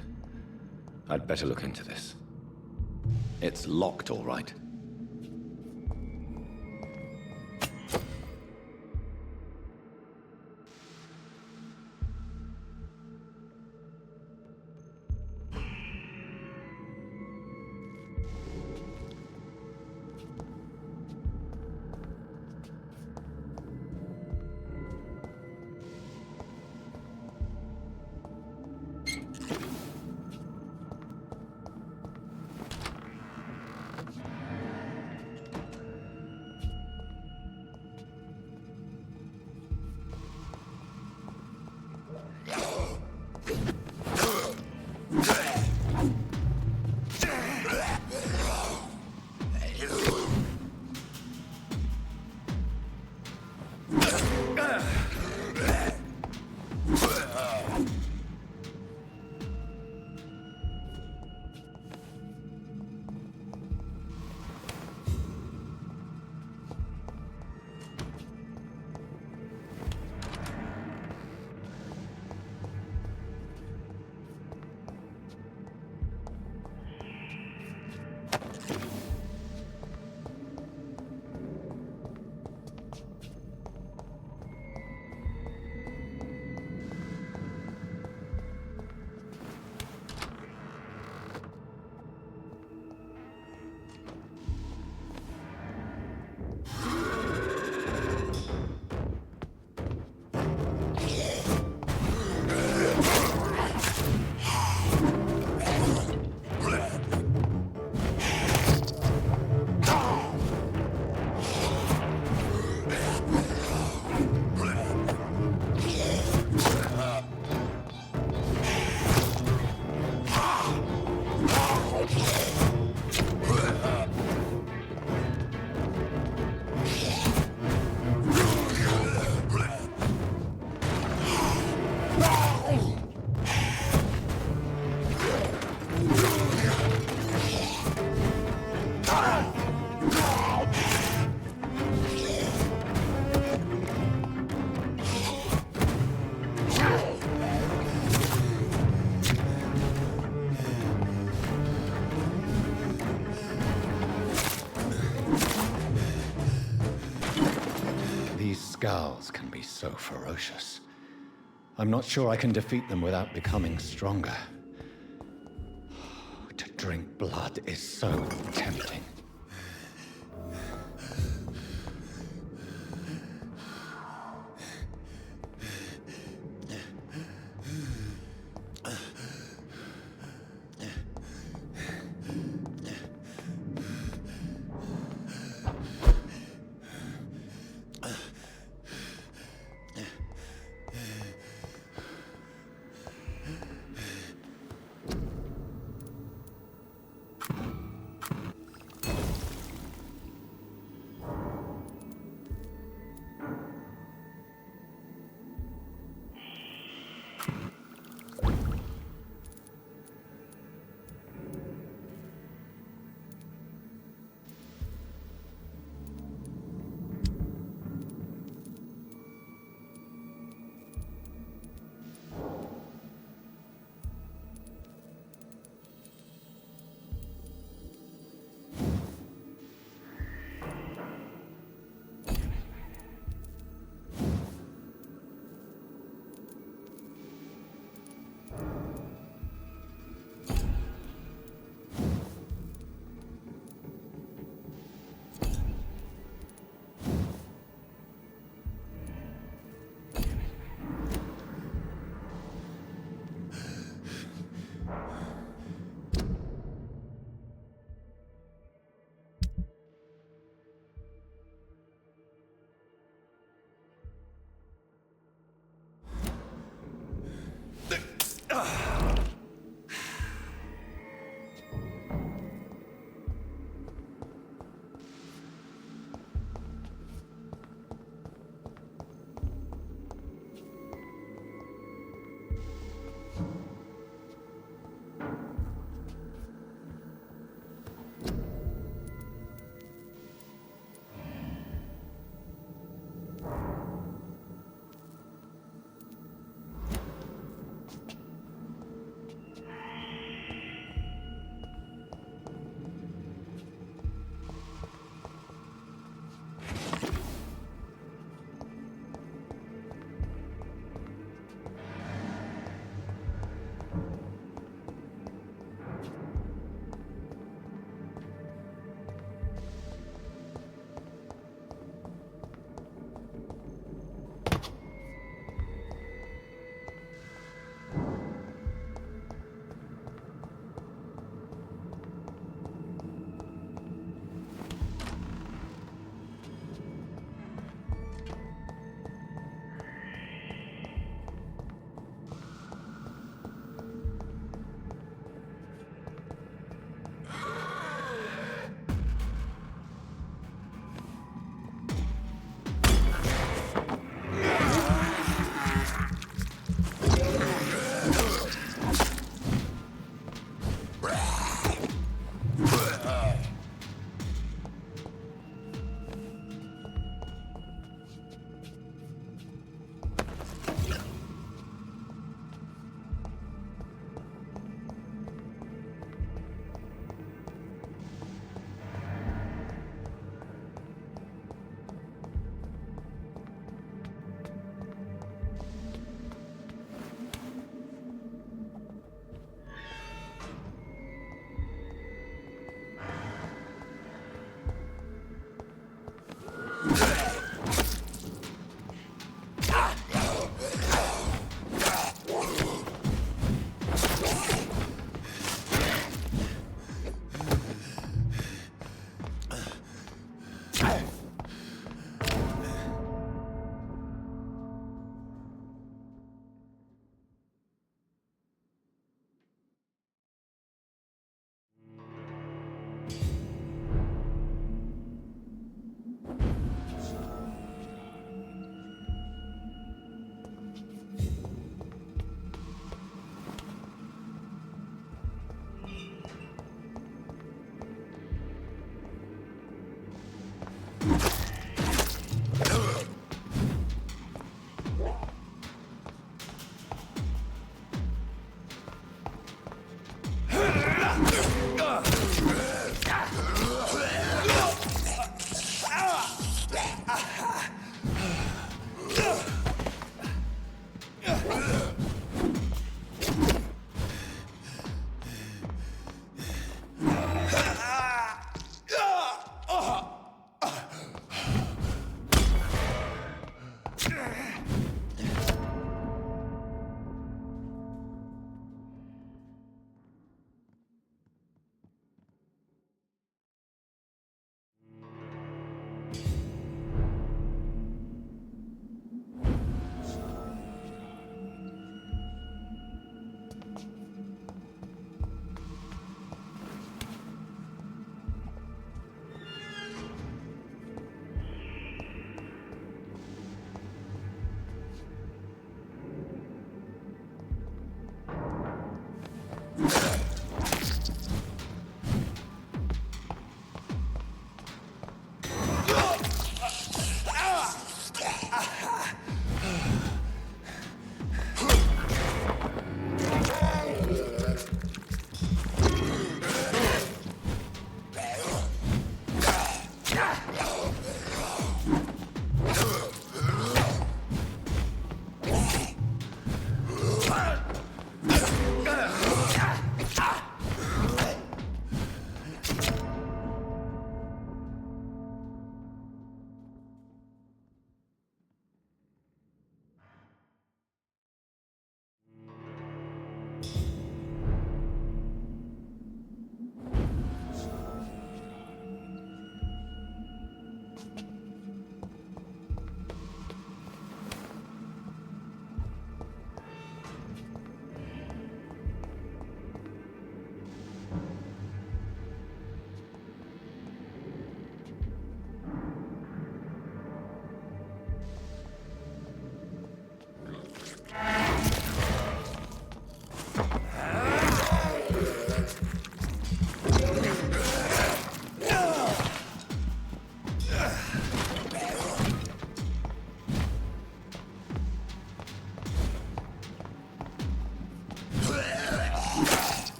I'd better look into this. It's locked, all right. Skulls can be so ferocious. I'm not sure I can defeat them without becoming stronger. To drink blood is so tempting.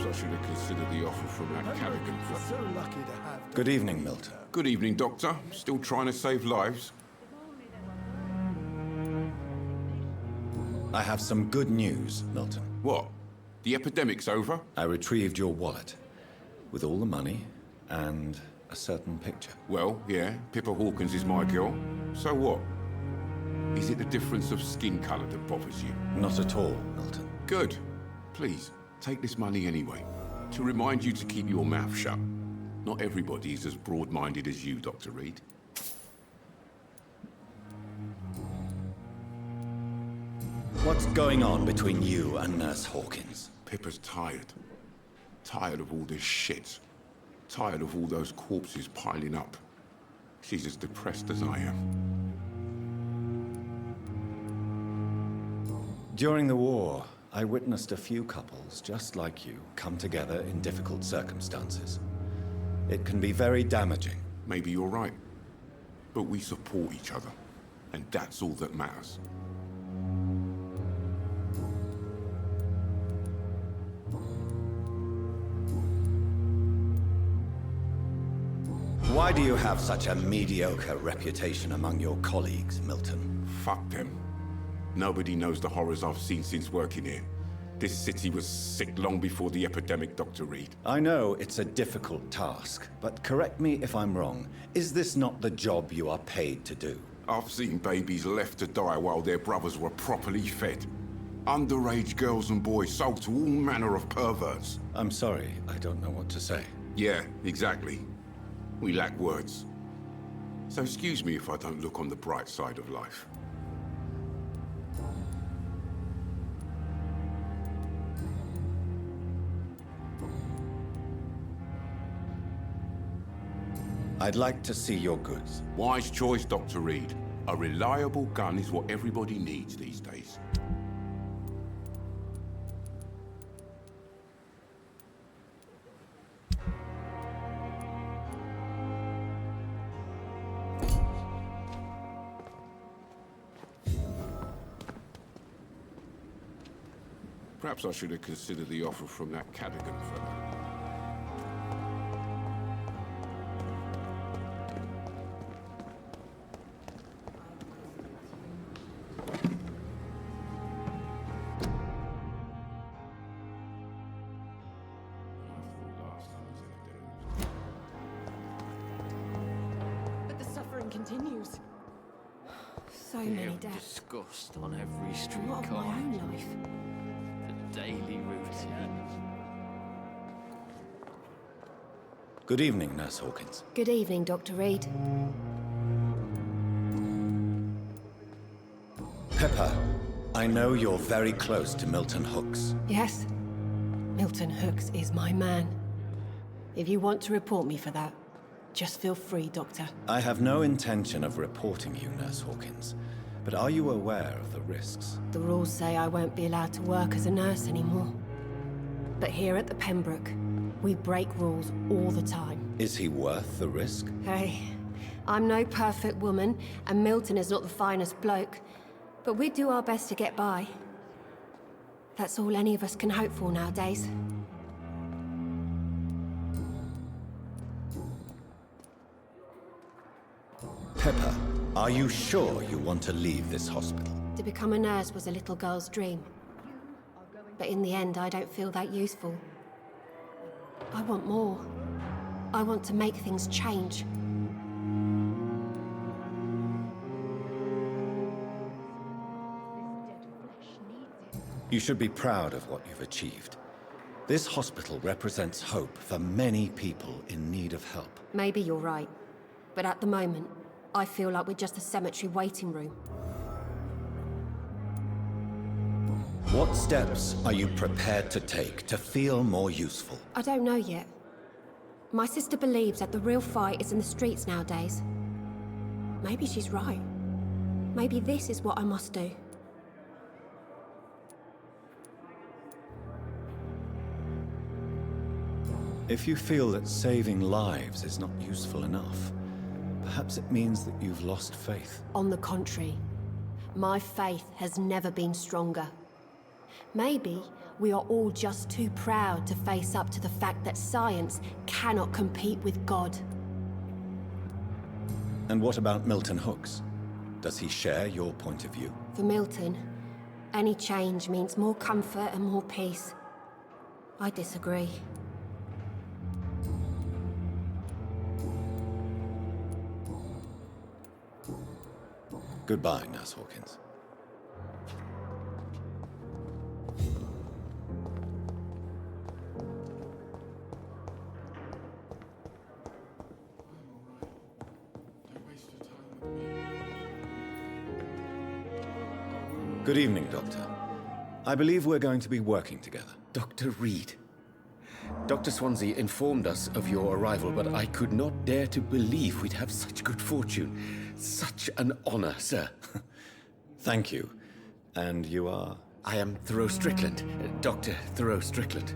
I should have considered the offer from that Callaghan
We're
fella.
so lucky to have.
Good evening, Milton.
Good evening, Doctor. Still trying to save lives?
I have some good news, Milton.
What? The epidemic's over?
I retrieved your wallet with all the money and a certain picture.
Well, yeah, Pippa Hawkins is my girl. So what? Is it the difference of skin colour that bothers you?
Not at all, Milton.
Good. Please, take this money anyway. To remind you to keep your mouth shut. Not everybody is as broad-minded as you, Dr. Reed.
What's going on between you and Nurse Hawkins?
Pippa's tired. Tired of all this shit. Tired of all those corpses piling up. She's as depressed as I am.
During the war, I witnessed a few couples just like you come together in difficult circumstances. It can be very damaging.
Maybe you're right. But we support each other. And that's all that matters.
Why do you have such a mediocre reputation among your colleagues, Milton?
Fuck them. Nobody knows the horrors I've seen since working here. This city was sick long before the epidemic, Dr. Reed.
I know it's a difficult task, but correct me if I'm wrong. Is this not the job you are paid to do?
I've seen babies left to die while their brothers were properly fed. Underage girls and boys sold to all manner of perverts.
I'm sorry, I don't know what to say.
Yeah, exactly. We lack words. So excuse me if I don't look on the bright side of life.
I'd like to see your goods.
Wise choice, Dr. Reed. A reliable gun is what everybody needs these days. Perhaps I should have considered the offer from that Callaghan fella.
But the suffering continues.
So many deaths.
Disgust on every street
What of my
corner.
own life?
The daily routine.
Good evening, Nurse Hawkins.
Good evening, Dr. Reed.
Pepper, I know you're very close to Milton Hooks.
Yes? Milton Hooks is my man. If you want to report me for that, just feel free, Doctor.
I have no intention of reporting you, Nurse Hawkins. But are you aware of the risks?
The rules say I won't be allowed to work as a nurse anymore. But here at the Pembroke, we break rules all the time.
Is he worth the risk?
Hey, I'm no perfect woman, and Milton is not the finest bloke. But we do our best to get by. That's all any of us can hope for nowadays.
Pepper, are you sure you want to leave this hospital?
To become a nurse was a little girl's dream. But in the end, I don't feel that useful. I want more. I want to make things change.
You should be proud of what you've achieved. This hospital represents hope for many people in need of help.
Maybe you're right. But at the moment, I feel like we're just a cemetery waiting room.
What steps are you prepared to take to feel more useful?
I don't know yet. My sister believes that the real fight is in the streets nowadays. Maybe she's right. Maybe this is what I must do.
If you feel that saving lives is not useful enough, perhaps it means that you've lost faith.
On the contrary, my faith has never been stronger. Maybe We are all just too proud to face up to the fact that science cannot compete with God.
And what about Milton Hooks? Does he share your point of view?
For Milton, any change means more comfort and more peace. I disagree.
Goodbye, Nurse Hawkins. Good evening, Doctor. I believe we're going to be working together.
Dr. Reed. Dr. Swansea informed us of your arrival, but I could not dare to believe we'd have such good fortune. Such an honor, sir.
Thank you. And you are?
I am Thoreau Strickland, Dr. Thoreau Strickland.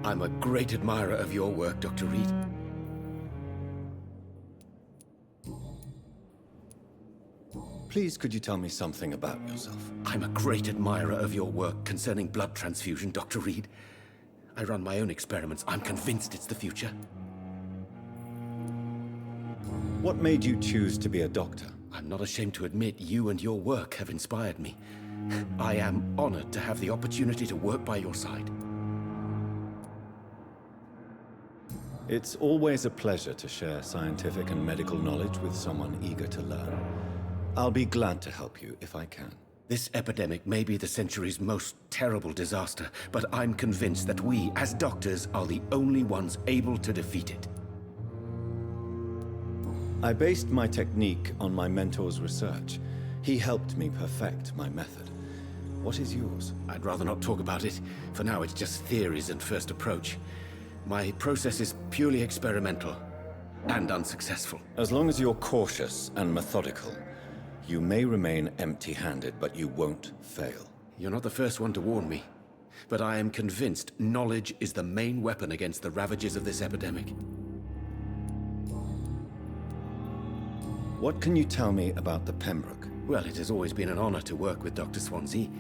I'm a great admirer of your work, Dr. Reed.
Please, could you tell me something about yourself?
I'm a great admirer of your work concerning blood transfusion, Dr. Reed. I run my own experiments. I'm convinced it's the future.
What made you choose to be a doctor?
I'm not ashamed to admit you and your work have inspired me. I am honored to have the opportunity to work by your side.
It's always a pleasure to share scientific and medical knowledge with someone eager to learn. I'll be glad to help you if I can.
This epidemic may be the century's most terrible disaster, but I'm convinced that we, as doctors, are the only ones able to defeat it.
I based my technique on my mentor's research. He helped me perfect my method. What is yours?
I'd rather not talk about it. For now, it's just theories and first approach. My process is purely experimental and unsuccessful.
As long as you're cautious and methodical, you may remain empty-handed, but you won't fail.
You're not the first one to warn me, but I am convinced knowledge is the main weapon against the ravages of this epidemic.
What can you tell me about the Pembroke?
Well, it has always been an honor to work with Dr. Swansea.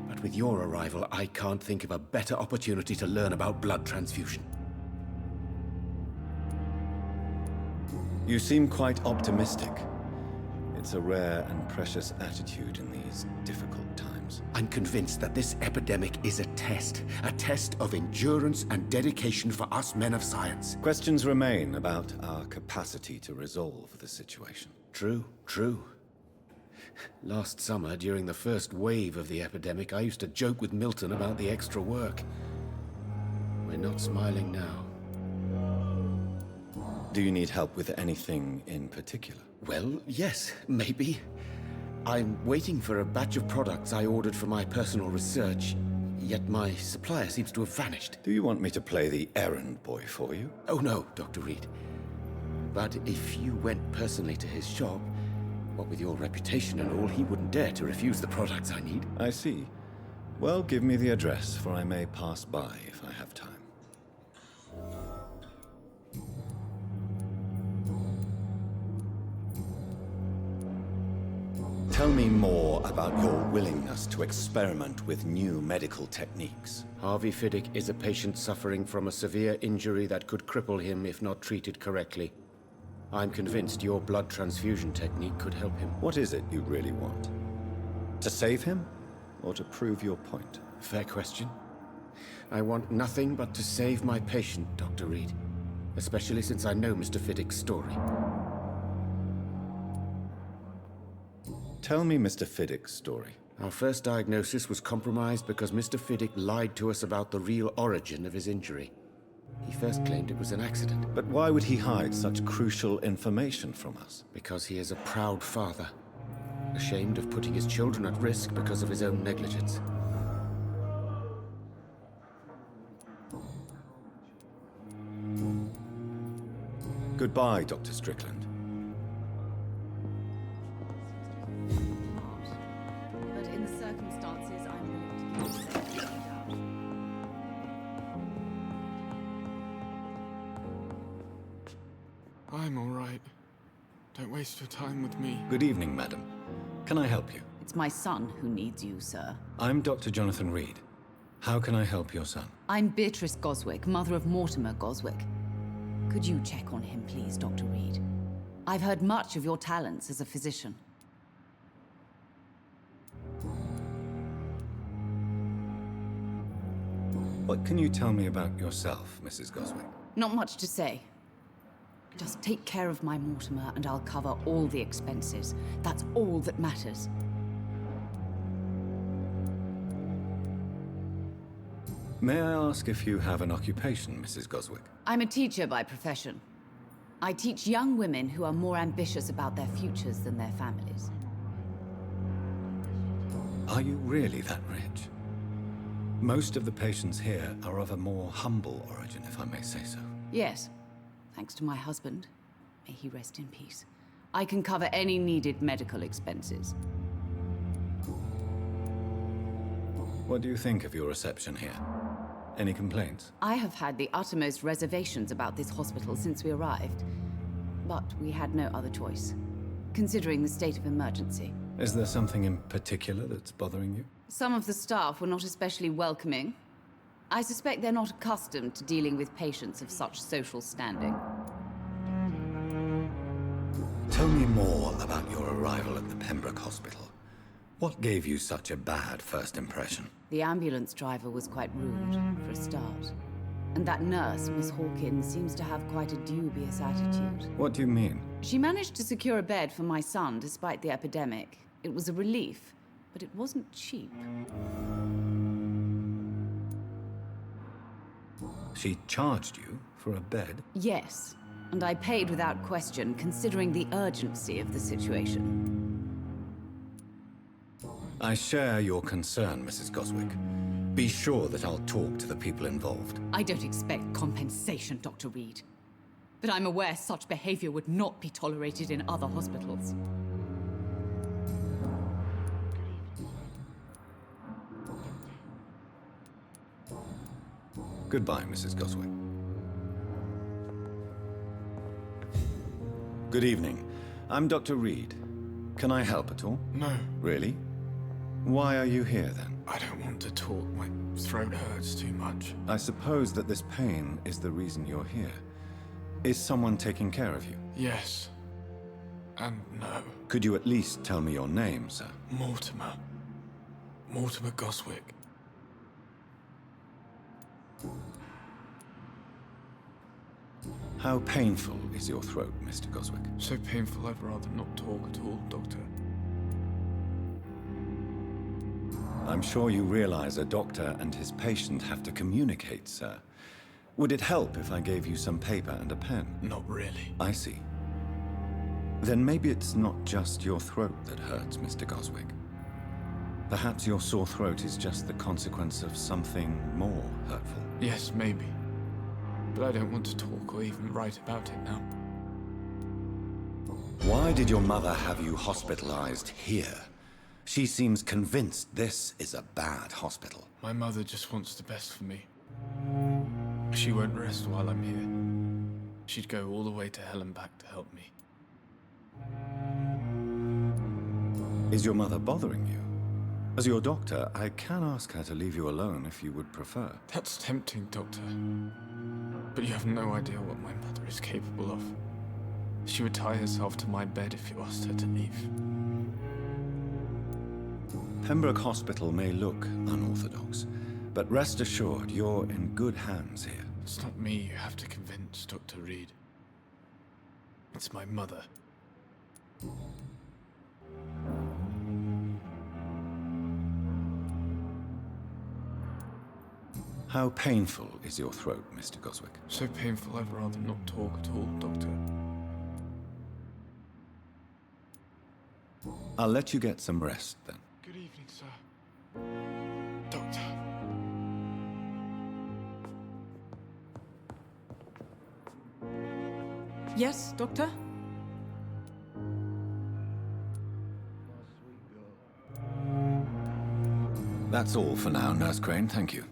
But with your arrival, I can't think of a better opportunity to learn about blood transfusion.
You seem quite optimistic. It's a rare and precious attitude in these difficult times.
I'm convinced that this epidemic is a test of endurance and dedication for us men of science.
Questions remain about our capacity to resolve the situation.
True, true. Last summer, during the first wave of the epidemic, I used to joke with Milton about the extra work. We're not smiling now.
Do you need help with anything in particular?
Well, yes, maybe. I'm waiting for a batch of products I ordered for my personal research, yet my supplier seems to have vanished.
Do you want me to play the errand boy for you?
Oh no, Dr. Reed. But if you went personally to his shop, what with your reputation and all, he wouldn't dare to refuse the products I need.
I see. Well, give me the address, for I may pass by if I have time. Tell me more about your willingness to experiment with new medical techniques.
Harvey Fiddick is a patient suffering from a severe injury that could cripple him if not treated correctly. I'm convinced your blood transfusion technique could help him.
What is it you really want? To save him, or to prove your point?
Fair question. I want nothing but to save my patient, Dr. Reed. Especially since I know Mr. Fiddick's story.
Tell me Mr. Fiddick's story.
Our first diagnosis was compromised because Mr. Fiddick lied to us about the real origin of his injury. He first claimed it was an accident.
But why would he hide such crucial information from us?
Because he is a proud father, ashamed of putting his children at risk because of his own negligence.
Goodbye, Dr. Strickland.
But in the circumstances, I'm willing to give it out.
I'm all right. Don't waste your time with me.
Good evening, madam. Can I help you?
It's my son who needs you, sir.
I'm Dr. Jonathan Reed. How can I help your son?
I'm Beatrice Goswick, mother of Mortimer Goswick. Could you check on him, please, Dr. Reed? I've heard much of your talents as a physician.
What can you tell me about yourself, Mrs. Goswick?
Not much to say. Just take care of my Mortimer and I'll cover all the expenses. That's all that matters.
May I ask if you have an occupation, Mrs. Goswick?
I'm a teacher by profession. I teach young women who are more ambitious about their futures than their families.
Are you really that rich? Most of the patients here are of a more humble origin, if I may say so.
Yes, thanks to my husband. May he rest in peace. I can cover any needed medical expenses.
What do you think of your reception here? Any complaints?
I have had the uttermost reservations about this hospital since we arrived. But we had no other choice, considering the state of emergency.
Is there something in particular that's bothering you?
Some of the staff were not especially welcoming. I suspect they're not accustomed to dealing with patients of such social standing.
Tell me more about your arrival at the Pembroke Hospital. What gave you such a bad first impression?
The ambulance driver was quite rude, for a start. And that nurse, Miss Hawkins, seems to have quite a dubious attitude.
What do you mean?
She managed to secure a bed for my son despite the epidemic. It was a relief, but it wasn't cheap.
She charged you for a bed?
Yes, and I paid without question, considering the urgency of the situation.
I share your concern, Mrs. Goswick. Be sure that I'll talk to the people involved.
I don't expect compensation, Dr. Reed. But I'm aware such behavior would not be tolerated in other hospitals.
Goodbye, Mrs. Goswick. Good evening. I'm Dr. Reed. Can I help at all?
No.
Really? Why are you here, then?
I don't want to talk. My throat hurts too much.
I suppose that this pain is the reason you're here. Is someone taking care of you?
Yes. And no.
Could you at least tell me your name, sir?
Mortimer. Mortimer Goswick.
How painful is your throat, Mr. Goswick?
So painful I'd rather not talk at all, Doctor.
I'm sure you realize a doctor and his patient have to communicate, sir. Would it help if I gave you some paper and a pen?
Not really.
I see. Then maybe it's not just your throat that hurts, Mr. Goswick. Perhaps your sore throat is just the consequence of something more hurtful.
Yes, maybe. But I don't want to talk or even write about it now.
Why did your mother have you hospitalized here? She seems convinced this is a bad hospital.
My mother just wants the best for me. She won't rest while I'm here. She'd go all the way to hell and back to help me.
Is your mother bothering you? As your doctor, I can ask her to leave you alone if you would prefer.
That's tempting, Doctor. But you have no idea what my mother is capable of. She would tie herself to my bed if you asked her to leave.
Pembroke Hospital may look unorthodox, but rest assured you're in good hands here.
It's not me you have to convince, Dr. Reed. It's my mother.
How painful is your throat, Mr. Goswick?
So painful I'd rather not talk at all, Doctor.
I'll let you get some rest, then.
Good evening, sir. Doctor.
Yes, Doctor?
That's all for now, Nurse Crane. Thank you.